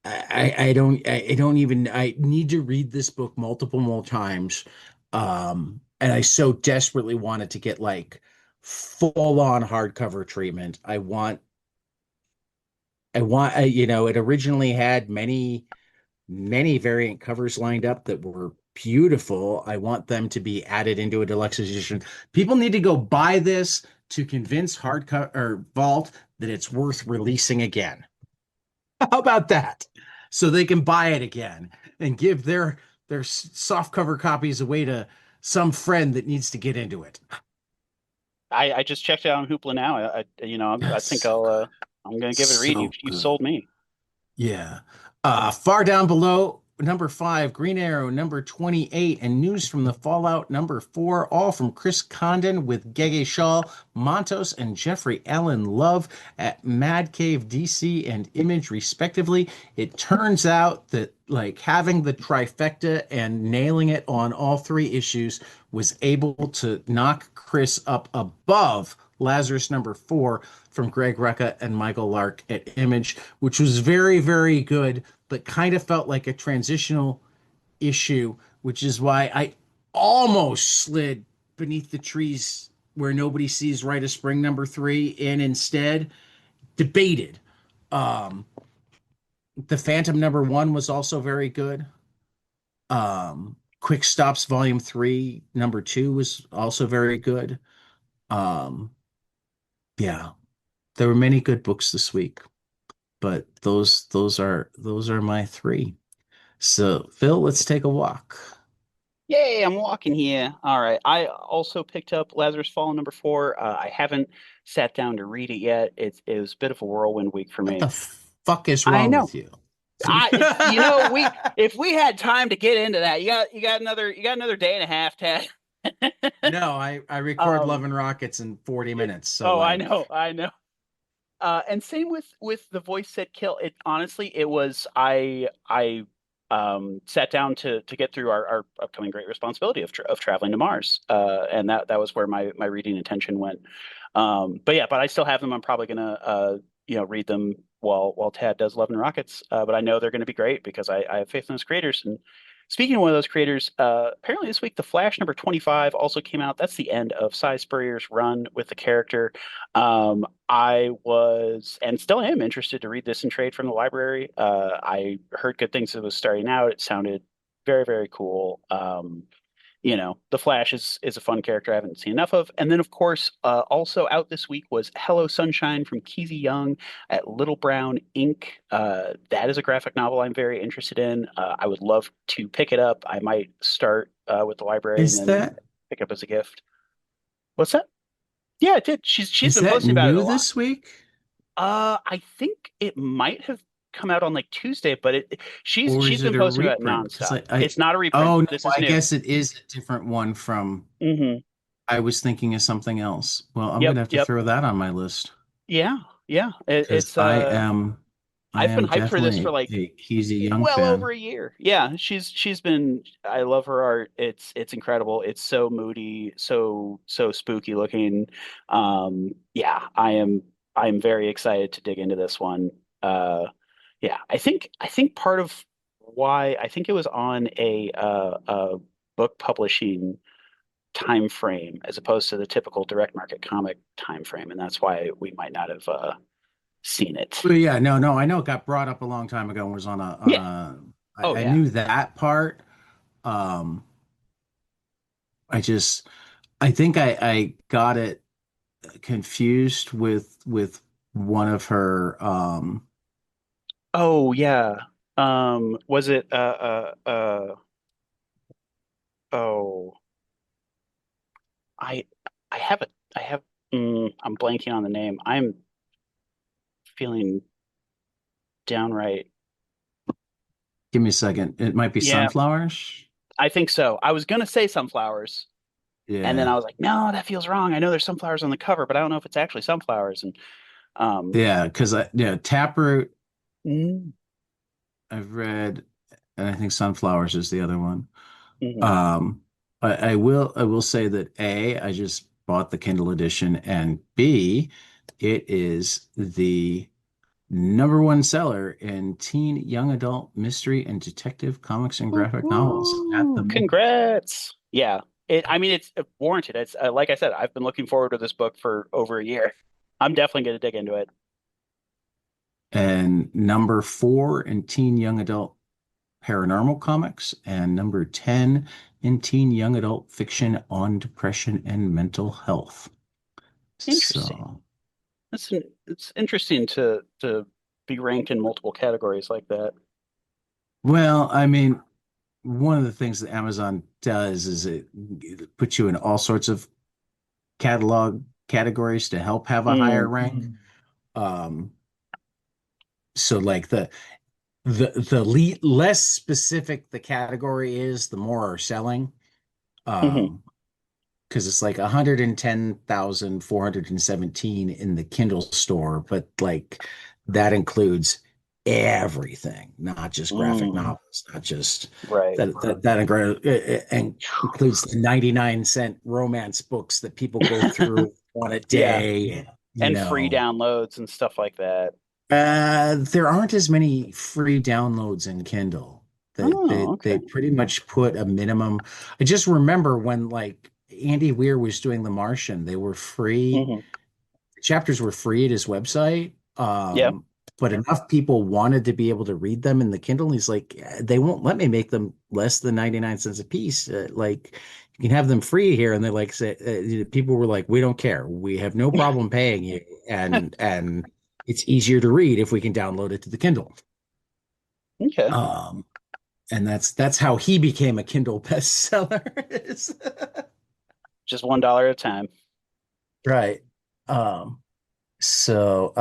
I don't even I need to read this book multiple more times. And I so desperately wanted to get like full on hardcover treatment. It originally had many variant covers lined up that were beautiful. I want them to be added into a deluxe edition. People need to go buy this to convince hardcover or Vault that it's worth releasing again. How about that? So they can buy it again and give their soft cover copies away to some friend that needs to get into it. I just checked it out on Hoopla now. I think So good. I'm gonna give it a read. So You've good. sold me. Yeah. Far down below, number 5, Green Arrow, number 28, and News from the Fallout, number 4, all from Chris Condon with Gege Shaw, Montos, and Jeffrey Allen Love at Mad Cave DC and Image, respectively. It turns out that like having the trifecta and nailing it on all three issues was able to knock Chris up above Lazarus number 4 from Greg Rucka and Michael Lark at Image, which was very, very good, but kind of felt like a transitional issue, which is why I almost slid Beneath the Trees Where Nobody Sees Rite of Spring number 3 in instead. Debated. Um, the Phantom number 1 was also very good. Quick Stops Volume 3, number 2 was also very good. Um, yeah, there were many good books this week, but those are my three. So, Phil, let's take a walk. Yay, I'm walking here. All right. I also picked up Lazarus Fall number 4. I haven't sat down to read it yet. It was a bit of a whirlwind week for What the me. fuck is I wrong know. with you? We if we had time to get into that, you got another day and a half, Ted. No, I record Love Um, and Rockets in 40 minutes. So oh, like, I know. And same with the voice said kill. It honestly, it was I sat down to get through our upcoming great responsibility of traveling to Mars. And that was where my reading attention went. But yeah, but I still have them. I'm probably gonna read them while Tad does Love and Rockets. But I know they're gonna be great because I have faith in those creators and Speaking of one of those creators, apparently this week The Flash number 25 also came out. That's the end of Cy Spurrier's run with the character. I was and still am interested to read this in trade from the library. I heard good things as it was starting out. It sounded very, very cool. The Flash is a fun character I haven't seen enough of. And then, of course, also out this week was Hello Sunshine from Keezy Young at Little Brown Ink. That is a graphic novel I'm very interested in. I would love to pick it up. I might start with the library and Is then that pick it up as a gift. What's that? Yeah, it did. She's is been that posting about it a new lot. this week? I think it might have come out on like Tuesday, but Or she's is it been a posting about it reprint? Because nonstop. It's not a reprint. oh no, This is I new. guess it is a different one from Hmm. I was thinking of something else. Well, I'm Yep, gonna have to yep. throw that on my list Yeah, yeah. because I I've been am hyped for this for definitely like a Keezy Young well over fan. a year. Yeah, she's been I love her art. It's incredible. It's so moody, so spooky looking. Yeah, I am very excited to dig into this one. Yeah, I think part of why I think it was on a book publishing time frame as opposed to the typical direct market comic time frame, and that's why we might not have seen it. Well, yeah, no, no, I know it got brought up a long time ago and was on Yeah. a Oh I yeah. knew that part. Um, I just I think I got it confused with one of her Oh yeah. Was it oh I I have a I have I'm blanking on the name. I'm feeling downright. give me a second. It might be Yeah, sunflowers. I think so. I was gonna say sunflowers, and then Yeah. I was like, no, that feels wrong. I know there's sunflowers on the cover, but I don't know if it's actually sunflowers. And um Yeah, because Taproot mm, I've read, and I think Sunflowers is the other one. mhm. Um, I will say that A, I just bought the Kindle edition, and B, it is the number one seller in teen, young adult, mystery, and detective comics and graphic novels at the Woo-hoo! moment. Congrats. Yeah. I mean, it's warranted. It's like I said, I've been looking forward to this book for over a year. I'm definitely going to dig into it. And number four in teen, young adult paranormal comics, and number 10 in teen, young adult fiction on depression and mental health. Interesting. So, It's interesting to be ranked in multiple categories like that. well, I mean, one of the things that Amazon does is it puts you in all sorts of catalog categories to help have a higher Mm, rank. Um, so like the less specific the category is, the more are selling. hmm Um, because it's like 110,417 in the Kindle store, but like that includes everything, not just graphic mm, novels, not just right. and includes the 99-cent romance books that people go through on a Yeah. day, you And free know. downloads and stuff like that. There aren't as many free downloads in Kindle. They Oh, they okay. they pretty much put a minimum. I just remember when like Andy Weir was doing The Martian, they were free. Hmm. Chapters were free at his website. Yeah. But enough people wanted to be able to read them in the Kindle. He's like, they won't let me make them less than 99 cents a piece. Like you can have them free here. And they like say, people were like, we don't care. We have no problem paying you. And it's easier to read if we can download it to the Kindle. Okay. Um, and that's how he became a Kindle bestseller. Just $1 at a time. Right. Um, so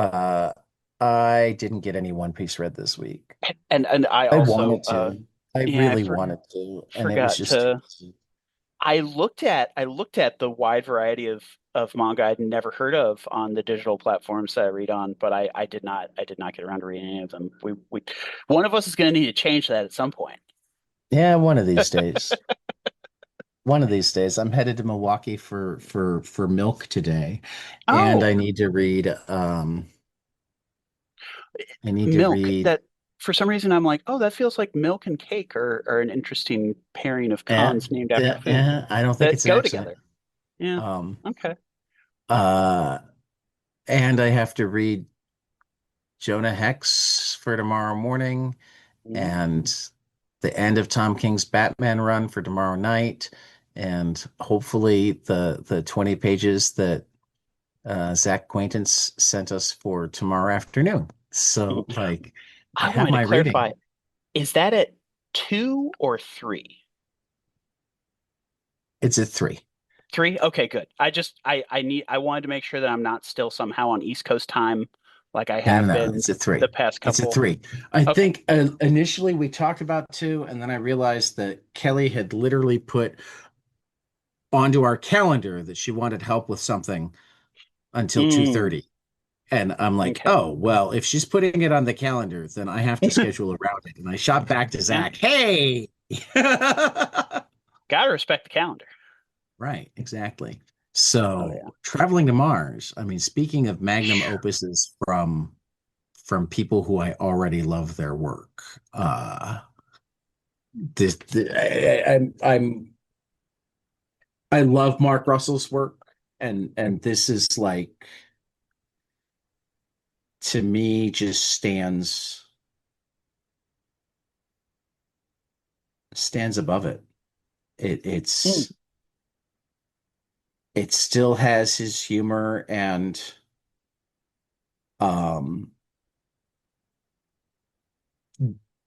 I didn't get any One Piece read this week. And I I also wanted to. I yeah, really wanted to, and it was forgot just to I looked at the wide variety of manga I'd never heard of on the digital platforms that I read on, but I did not get around to reading any of them. We one of us is going to need to change that at some point. yeah, one of these days. One of these days. I'm headed to Milwaukee for milk today, and Oh, I need to read I need to milk read that. for some reason I'm like, oh, that feels like milk and cake are an interesting pairing of Yeah, cons named after yeah, food yeah. I don't think that it's an go accident. together. Yeah. Um, Okay. uh, and I have to read Jonah Hex for tomorrow morning Mm. and the end of Tom King's Batman run for tomorrow night, and hopefully the 20 pages that Zach Quaintance sent us for tomorrow afternoon. So, like, I I have wanted to my clarify, reading. is that at 2 or 3? It's a three. 3? Okay, good. I wanted to make sure that I'm not still somehow on East Coast time like I No, no, have no. been It's a three. the past It's a couple. three. I Okay. think initially we talked about two, and then I realized that Kelly had literally put onto our calendar that she wanted help with something until Mm, 2:30. And I'm like, okay. oh, well, if she's putting it on the calendar, then I have to schedule around it. And I shot back to Yeah. Zach, hey. Gotta respect the calendar. Right, exactly. Oh yeah. So traveling to Mars, I mean, speaking of magnum opuses from people who I already love their work, this I love Mark Russell's work, and this is like to me just stands above it. It Mm, it's it still has his humor and um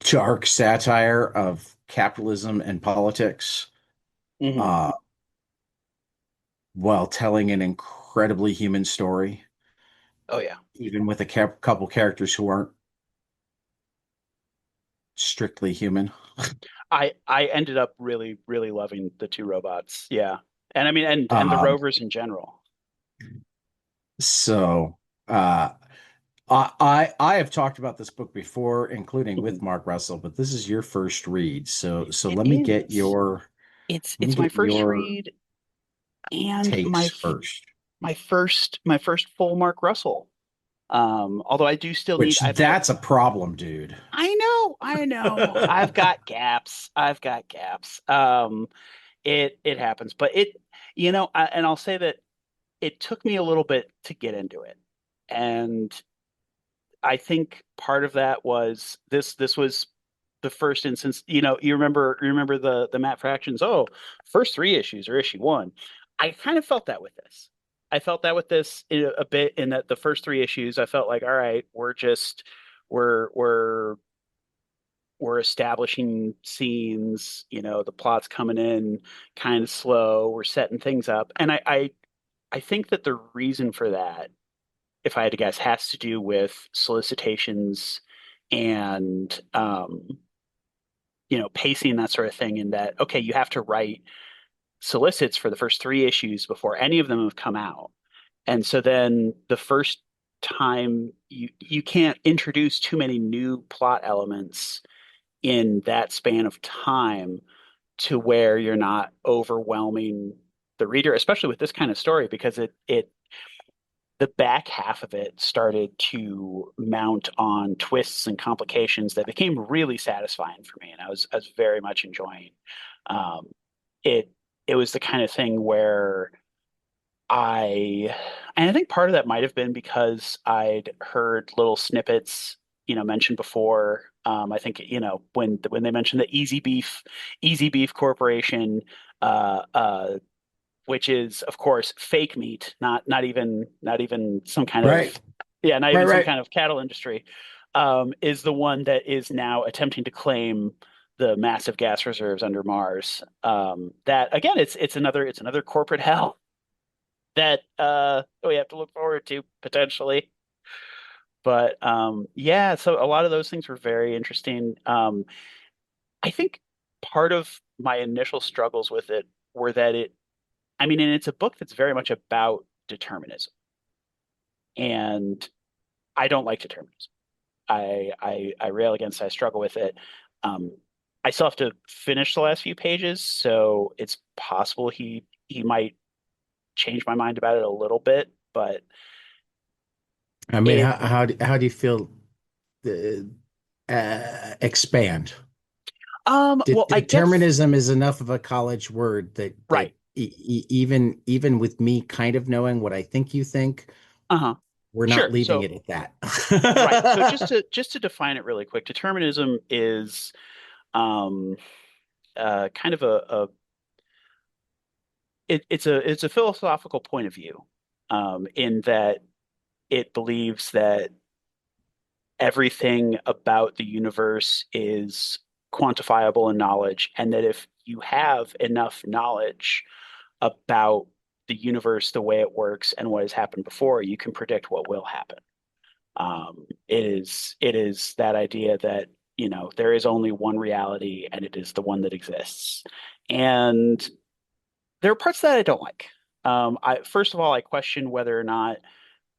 dark satire of capitalism and politics, mhm. uh, while telling an incredibly human story, Oh yeah. even with a couple characters who aren't strictly human. I ended up really, really loving the two robots. Yeah. And I mean and the Um, rovers in general. so uh, I have talked about this book before, including with Mhm. Mark Russell, but this is your first read. So It is. let me It's my get first your read and takes first. my first full Mark Russell. Although I do still need Which I've had that's a problem, dude. I know. I've got gaps. I've got gaps. It happens, but and I'll say that it took me a little bit to get into it. And I think part of that was this was the first instance, you remember the Matt Fractions, oh, first 3 issues or issue 1. I kind of felt that with this. I felt that with this a bit in that the first 3 issues, I felt like, all right, we're we're we're establishing scenes, the plot's coming in kind of slow, we're setting things up. And I think that the reason for that, if I had to guess, has to do with solicitations and pacing, that sort of thing, in that, okay, you have to write solicits for the first 3 issues before any of them have come out. And so then the first time you can't introduce too many new plot elements in that span of time to where you're not overwhelming the reader, especially with this kind of story, because it the back half of it started to mount on twists and complications that became really satisfying for me, and I was very much enjoying. Um, it it was the kind of thing where I and I think part of that might have been because I'd heard little snippets, mentioned before. I think, when they mentioned the Easy Beef Corporation, uh, uh, which is of course fake meat, not even some kind Right, of yeah, not right, even some right. kind of cattle industry, is the one that is now attempting to claim the massive gas reserves under Mars. That again, it's another corporate hell that we have to look forward to potentially. But yeah, so a lot of those things were very interesting. I think part of my initial struggles with it were that I mean, and it's a book that's very much about determinism, and I don't like determinism. I rail against it. I struggle with it. Um, I still have to finish the last few pages, so it's possible he might change my mind about it a little bit, but I mean, it how do you feel uh, Expand. Well, I guess Determinism is enough of a college word that right. even with me kind of knowing what I think you think, Uh-huh. we're not Sure. leaving So it at right. So that. just to define it really quick, determinism is um kind of it's a philosophical point of view, in that it believes that everything about the universe is quantifiable in knowledge, and that if you have enough knowledge about the universe, the way it works, and what has happened before, you can predict what will happen. It is that idea that, there is only one reality, and it is the one that exists. And there are parts that I don't like. I first of all, I question whether or not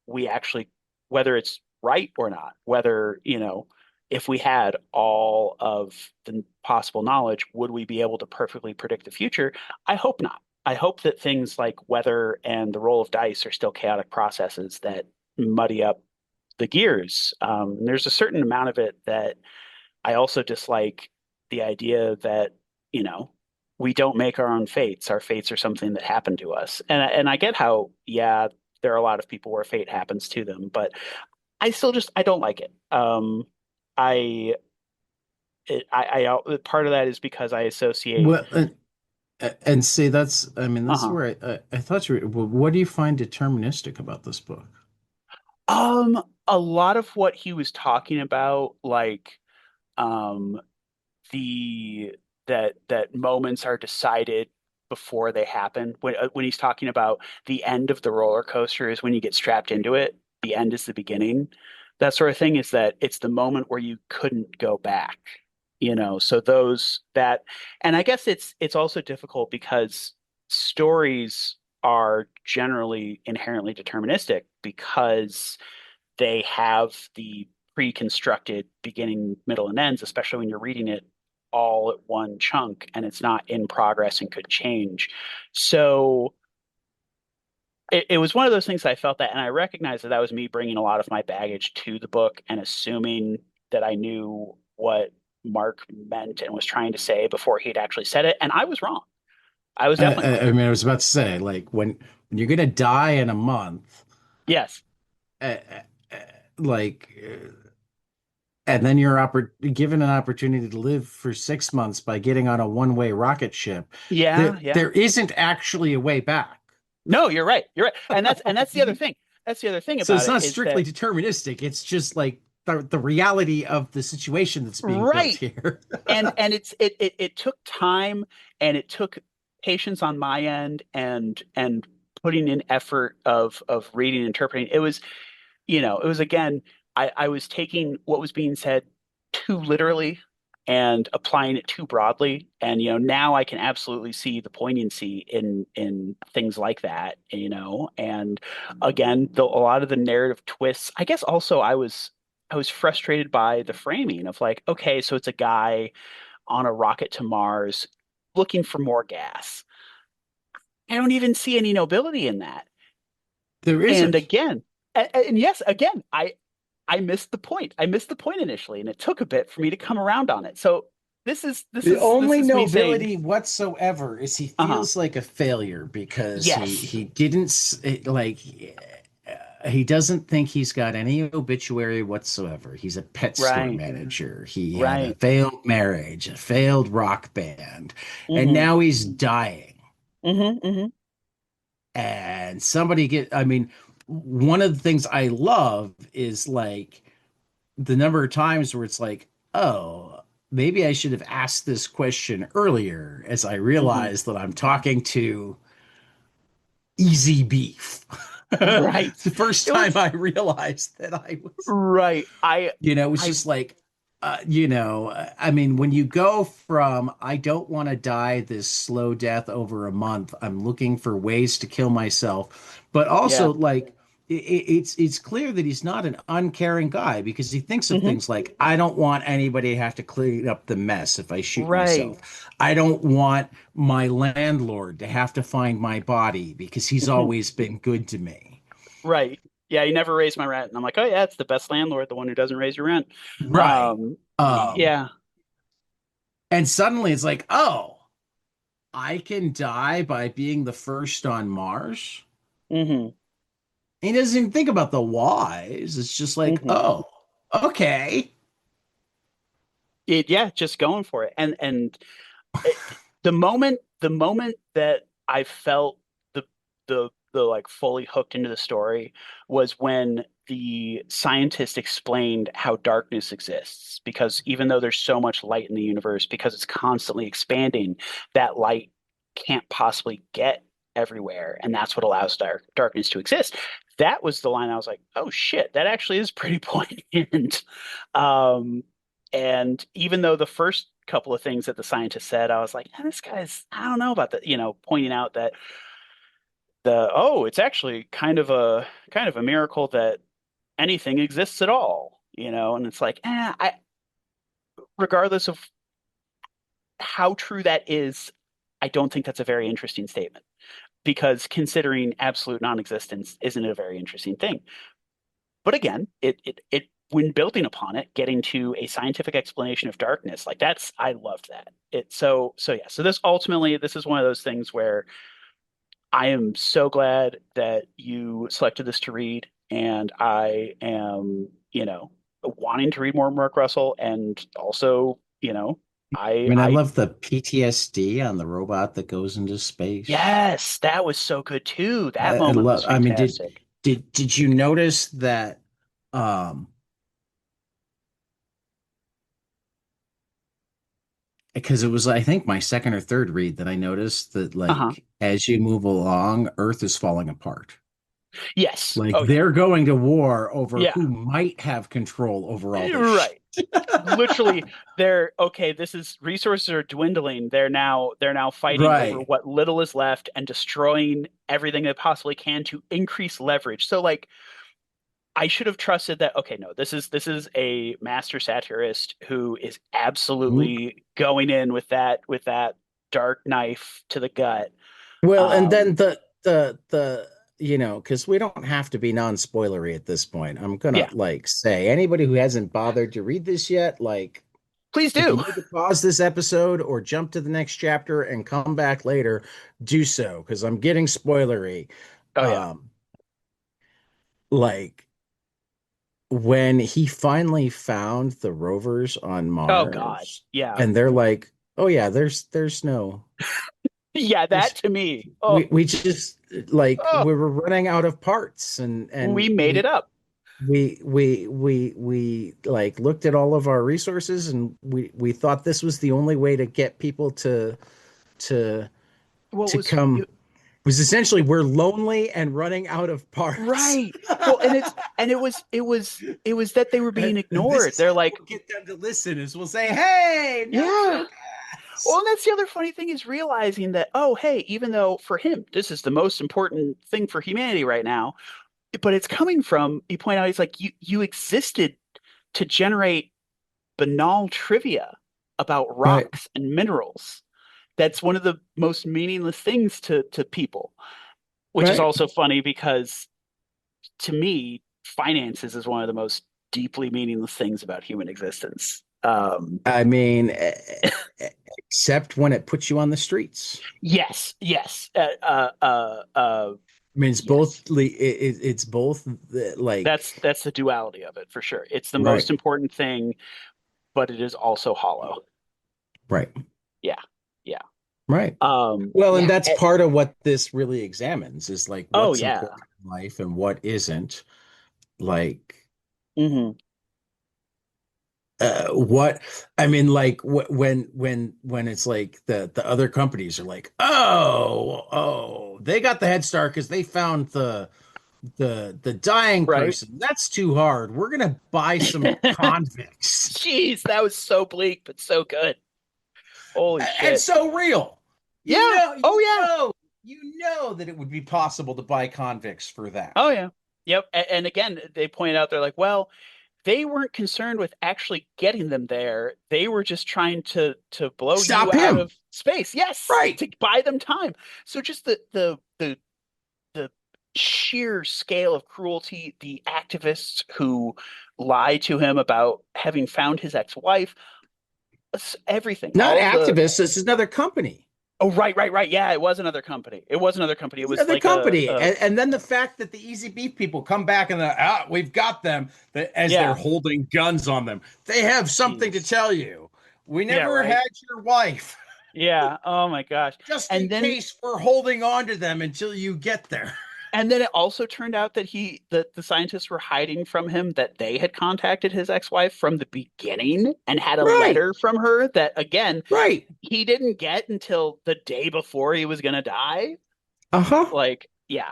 we actually, whether it's right or not, whether, if we had all of the possible knowledge, would we be able to perfectly predict the future? I hope not. I hope that things like weather and the roll of dice are still chaotic processes that muddy up the gears. There's a certain amount of it that I also dislike, the idea that, you know, we don't make our own fates. Our fates are something that happen to us. And I get how, yeah, there are a lot of people where fate happens to them, but I still just I don't like it. I part of that is because I associate, Well, and see, that's, I mean, that's uh-huh. where I thought you were, well, what do you find deterministic about this book? A lot of what he was talking about, like, um the that moments are decided before they happen. When he's talking about the end of the roller coaster is when you get strapped into it, the end is the beginning. That sort of thing is that it's the moment where you couldn't go back. So those that, and I guess it's also difficult because stories are generally inherently deterministic because they have the pre-constructed beginning, middle, and ends, especially when you're reading it all at one chunk and it's not in progress and could change. So it was one of those things that I felt that, and I recognized that that was me bringing a lot of my baggage to the book and assuming that I knew what Mark meant and was trying to say before he'd actually said it. And I was wrong. I was definitely wrong. I mean, I was about to say, like, when you're gonna die in a month, Yes. uh, uh, like, and then you're given an opportunity to live for 6 months by getting on a one-way rocket ship, Yeah. Yeah. there isn't actually a way back. No, you're right. You're right. And that's the other thing. That's the other thing So about it's it not is strictly that deterministic. It's just like the reality of the situation that's being built right. here. And it took time, and it took patience on my end, and putting in effort of reading and interpreting. It was again, I was taking what was being said too literally and applying it too broadly. And now I can absolutely see the poignancy in things like that. And again, a lot of the narrative twists. I guess also I was frustrated by the framing of, like, okay, so it's a guy on a rocket to Mars looking for more gas. I don't even see any nobility in that. There And isn't. again, and yes, again, I missed the point. I missed the point initially, and it took a bit for me to come around on it. So this is this The is this only is me saying, nobility whatsoever is he uh-huh, feels like a failure because he yes, he didn't like he doesn't think he's got any obituary whatsoever. He's a pet store right, manager. He had a right, failed marriage, a failed rock band, and mm-hmm, now he's dying. mm-hmm, mm-hmm, And I mean, one of the things I love is like the number of times where it's like, oh, maybe I should have asked this question earlier as I mm-hmm, realize that I'm talking to easy beef. right. The first It time was I realized that I was, right. it was I, just like, I mean, when you go from, I don't want to die this slow death over a month, I'm looking for ways to kill myself, but yeah, also like, it's clear that he's not an uncaring guy because he thinks of mm-hmm, things like, I don't want anybody to have to clean up the mess if I shoot right, myself. I don't want my landlord to have to find my body because he's mm-hmm, always been good to me. right. Yeah, you never raised my rent, and I'm like, oh yeah, it's the best landlord, the one who doesn't raise your rent. Right. Um, Yeah. and suddenly it's like, oh, I can die by being the first on Mars. Hmm. He doesn't even think about the whys. It's just like, Hmm. oh, okay. Yeah, just going for it. And the moment that I felt the like fully hooked into the story was when the scientist explained how darkness exists. Because even though there's so much light in the universe, because it's constantly expanding, that light can't possibly get everywhere, and that's what allows darkness to exist. That was the line I was like, oh shit, that actually is pretty poignant. Um, and even though the first couple of things that the scientist said, I was like, this guy's, I don't know about that, pointing out that it's actually kind of a miracle that anything exists at all, and it's like, regardless of how true that is, I don't think that's a very interesting statement because considering absolute non-existence isn't a very interesting thing. But again, it when building upon it, getting to a scientific explanation of darkness, like that's I loved that. Yeah. So this is one of those things where I am so glad that you selected this to read, and I am, wanting to read more Mark Russell, and also, I mean, I I love the PTSD on the robot that goes into space. yes, that was so good too. That I moment was love, I mean, did fantastic. did you notice that um because it was I think my second or third read that I noticed that Uh-huh. like as you move along, Earth is falling apart. Yes. Like Oh yeah. they're going to war over Yeah. who might have control over all this shit. Right. Literally, they're okay, this is resources are dwindling. They're now fighting over Right. what little is left and destroying everything they possibly can to increase leverage. So like I should have trusted that okay, no, this is a master satirist who is absolutely going in with that dark knife to the gut. Well, and Um then the because we don't have to be non-spoilery at this point. I'm gonna yeah, like say anybody who hasn't bothered to read this yet, like please if you do. need to pause this episode or jump to the next chapter and come back later, do so because I'm getting spoilery. Oh yeah. Um, like when he finally found the rovers on Oh God. Mars, Yeah. and they're like, "Oh yeah, there's no Yeah, that there's to me. Oh, we just like oh, we were running out of parts and we made it up. we like looked at all of our resources and we thought this was the only way to get people to What to was come was essentially we're lonely and running out of parts. right. Well, it was that they were being And this ignored. is They're how like, we'll get them to listen is we'll say, hey, yeah. natural Well, gas. and that's the other funny thing is realizing that, oh, hey, even though for him this is the most important thing for humanity right now, but it's coming from, you point out, he's like, you existed to generate banal trivia about Right, rocks and minerals. That's one of the most meaningless things to people, which is right. also funny because to me, finances is one of the most deeply meaningless things about human existence. I mean, except when it puts you on the streets. Yes, yes, I mean, it's both yes. it's both like That's the duality of it for sure. It's the right, most important thing, but it is also hollow. right, Yeah, yeah, right. Well, and yeah. that's part of what this really examines is like Oh what's yeah. important in life and what isn't. Like Hmm. what I mean, like when it's like the other companies are like, oh, they got the head start because they found the dying Right. person. That's too hard. We're gonna buy some convicts. Jeez, that was so bleak, but so good. Holy And shit. so real. You Yeah. know, Oh you yeah. know, you know that it would be possible to buy convicts for that. Oh yeah. Yep. And again, they pointed out they're like, well, they weren't concerned with actually getting them there. They were just trying to blow you Stop out him. of space. Yes, Right. to buy them time. So just the sheer scale of cruelty, the activists who lie to him about having found his ex-wife, everything, Not all of the activists. This is another company. oh, right. Yeah, it was another company. It was another company. It It's was another like company. a And then the fact that the Easy Beef people come back and we've got them as they're yeah, holding guns on them. They have something to jeez. tell you. We Yeah, never right. had your wife, Yeah. Oh my gosh. just And in then case we're holding on to them until you get there. and then it also turned out that that the scientists were hiding from him that they had contacted his ex-wife from the beginning and had a Right, letter from her that again right. he didn't get until the day before he was gonna die. Uh-huh. Like, yeah,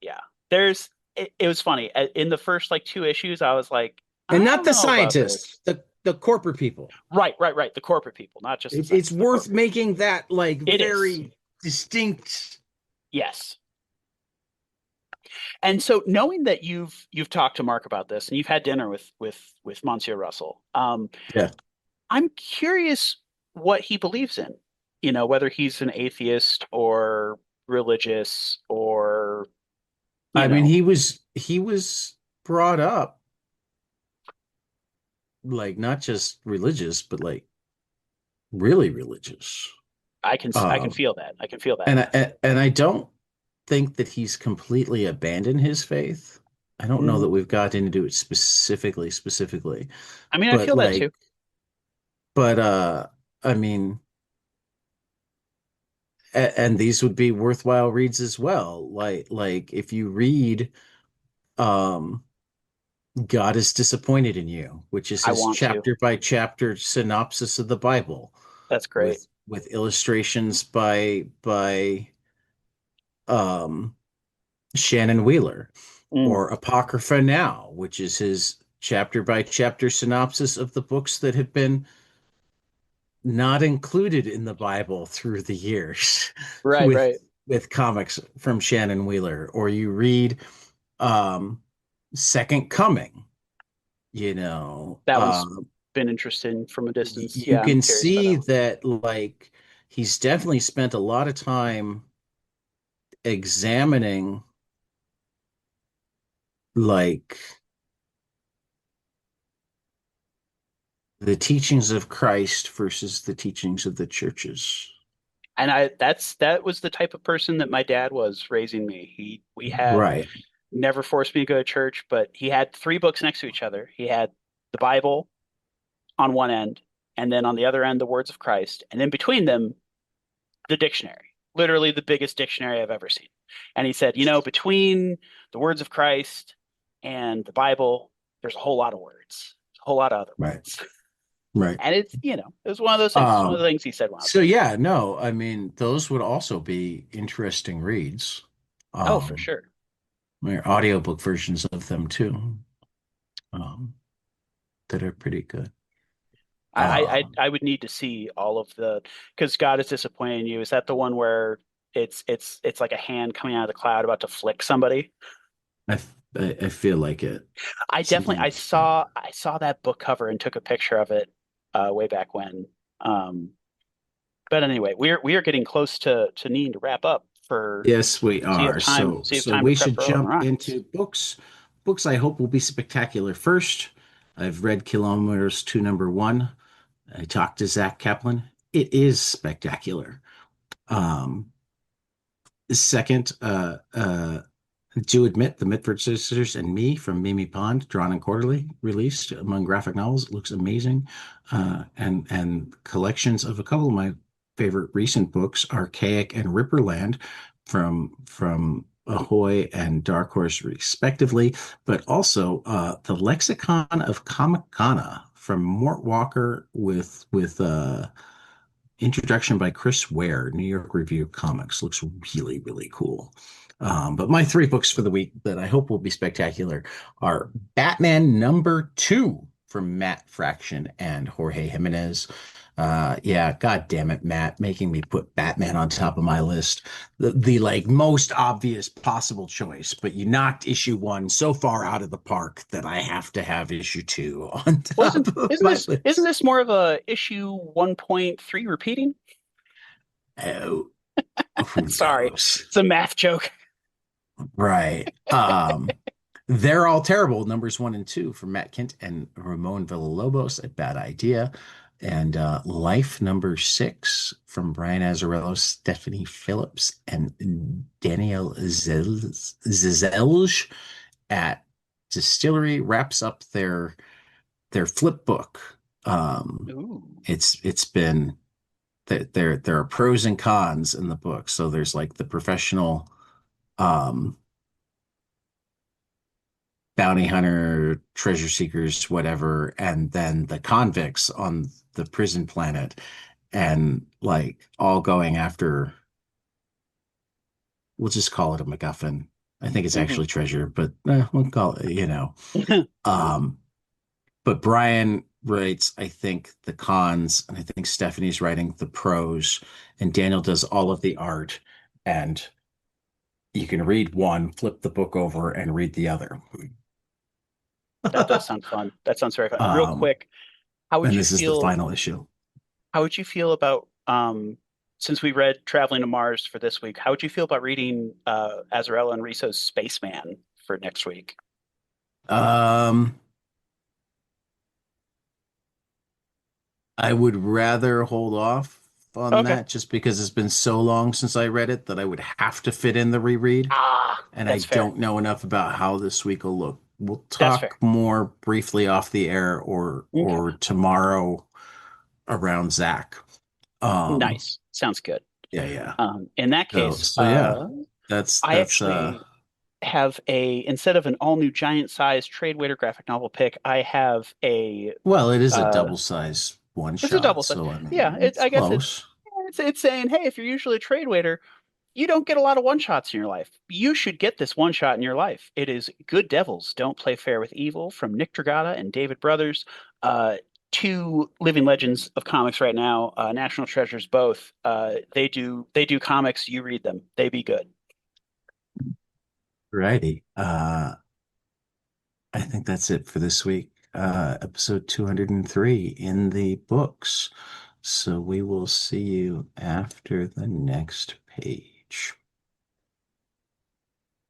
yeah. It was funny. In the first like two issues, I was like, And I not don't the know about scientists, this. the corporate people. Right. The corporate people, not just the It's scientists, the worth corporate people. making that like It is. very distinct. Yes. And so knowing that you've talked to Mark about this and you've had dinner with Monsieur Russell, Yeah. I'm curious what he believes in. You know, whether he's an atheist or religious or, you I mean, know, he was brought up like not just religious, but like really religious. I can Um, feel that. I can feel that. and I don't think that he's completely abandoned his faith. I don't know that Mm, we've got into it specifically, I mean, I but feel that like, too. but I mean, and these would be worthwhile reads as well. Like if you read, um, God is disappointed in you, which is I his want to. chapter by chapter synopsis of the Bible, That's great. with illustrations by um Shannon Wheeler, Mm, or Apocrypha Now, which is his chapter by chapter synopsis of the books that have been not included in the Bible through the years with right. comics from Shannon Wheeler. Or you read um Second Coming, you know. That one's been interesting from a distance. You Yeah, I'm can curious about that see one. that like he's definitely spent a lot of time examining like the teachings of Christ versus the teachings of the churches. And that was the type of person that my dad was raising me. We had Right. never forced me to go to church, but he had three books next to each other. He had the Bible on one end, and then on the other end, the words of Christ, and in between them, the dictionary, literally the biggest dictionary I've ever seen. And he said, you know, between the words of Christ and the Bible, there's a whole lot of words, a whole lot of other Right. words. Right. And it's, you know, it was one of those things. It's one of Um, the things he said when I was so little. yeah, no, I mean, those would also be interesting reads. Oh, for Um, sure. there are audiobook versions of them too, um, that are pretty good. I would need to see all of the because God is disappointing you. Is that the one where it's like a hand coming out of the cloud about to flick somebody? I, I feel like it. I definitely Something. I saw that book cover and took a picture of it way back when. Um, but anyway, we are getting close to needing to wrap up for Yes, we so you have are. time So so you have so time to we prep should for 11 jump Rocks. into books. Books I hope will be spectacular first. I've read Kilometers to Number One. I talked to Zach Kaplan. It is spectacular. Um, Second, do admit the Mitford Sisters and Me from Mimi Pond, drawn and quarterly, released among graphic novels. It looks amazing. And collections of a couple of my favorite recent books, Archaic and Ripperland, from Ahoy and Dark Horse, respectively, but also the Lexicon of Comicana from Mort Walker with introduction by Chris Ware, New York Review of Comics. Looks really, really cool. But my three books for the week that I hope will be spectacular are Batman #2 from Matt Fraction and Jorge Jimenez. Yeah, God damn it, Matt, making me put Batman on top of my list. The like most obvious possible choice, but you knocked issue 1 so far out of the park that I have to have issue 2 on Wasn't top of my isn't list. this more of a issue 1.3 repeating? Oh, who Sorry, knows? it's a math joke. Right. They're All Terrible, numbers 1 and 2 from Matt Kint and Ramon Villalobos, A Bad Idea. And Life number 6 from Brian Azzarello, Stephanie Phillips, and Danielle Zizelge at Distillery wraps up their flip book. Um, Ooh. it's been there are pros and cons in the book. So there's like the professional um bounty hunter, treasure seekers, whatever, and then the convicts on the prison planet, and like all going after, we'll just call it a MacGuffin. I think it's Hmm. actually treasure, but we'll call it, Um, but Brian writes, I think, the cons, and I think Stephanie's writing the pros, and Daniel does all of the art. And you can read one, flip the book over, and read the other. That does sound fun. That sounds very fun. Real um, quick, how would and you this is the feel? final issue. How would you feel about since we read Traveling to Mars for this week, how would you feel about reading Azzarello and Risso's Spaceman for next week? Um, I would rather hold off on Okay. that just because it's been so long since I read it that I would have to fit in the reread, Ah, and I that's fair. don't know enough about how this week will look. We'll That's talk fair. more briefly off the air Okay. or tomorrow around Zach. Um, Nice. Sounds good. yeah, yeah. In that So case, so yeah, that's I that's actually have instead of an all new giant size trade waiter graphic novel pick, I have well, it is a uh, double size one it's a double shot, set. so I Yeah, mean it's I guess close. it's saying, hey, if you're usually a trade waiter, you don't get a lot of one shots in your life. You should get this one shot in your life. It is Good Devils Don't Play Fair with Evil from Nick Dragata and David Brothers. Uh, Two living legends of comics right now, national treasures both. They do comics. You read them. They be good. Righty. I think that's it for this week. Episode 203 in the books. So we will see you after the next page.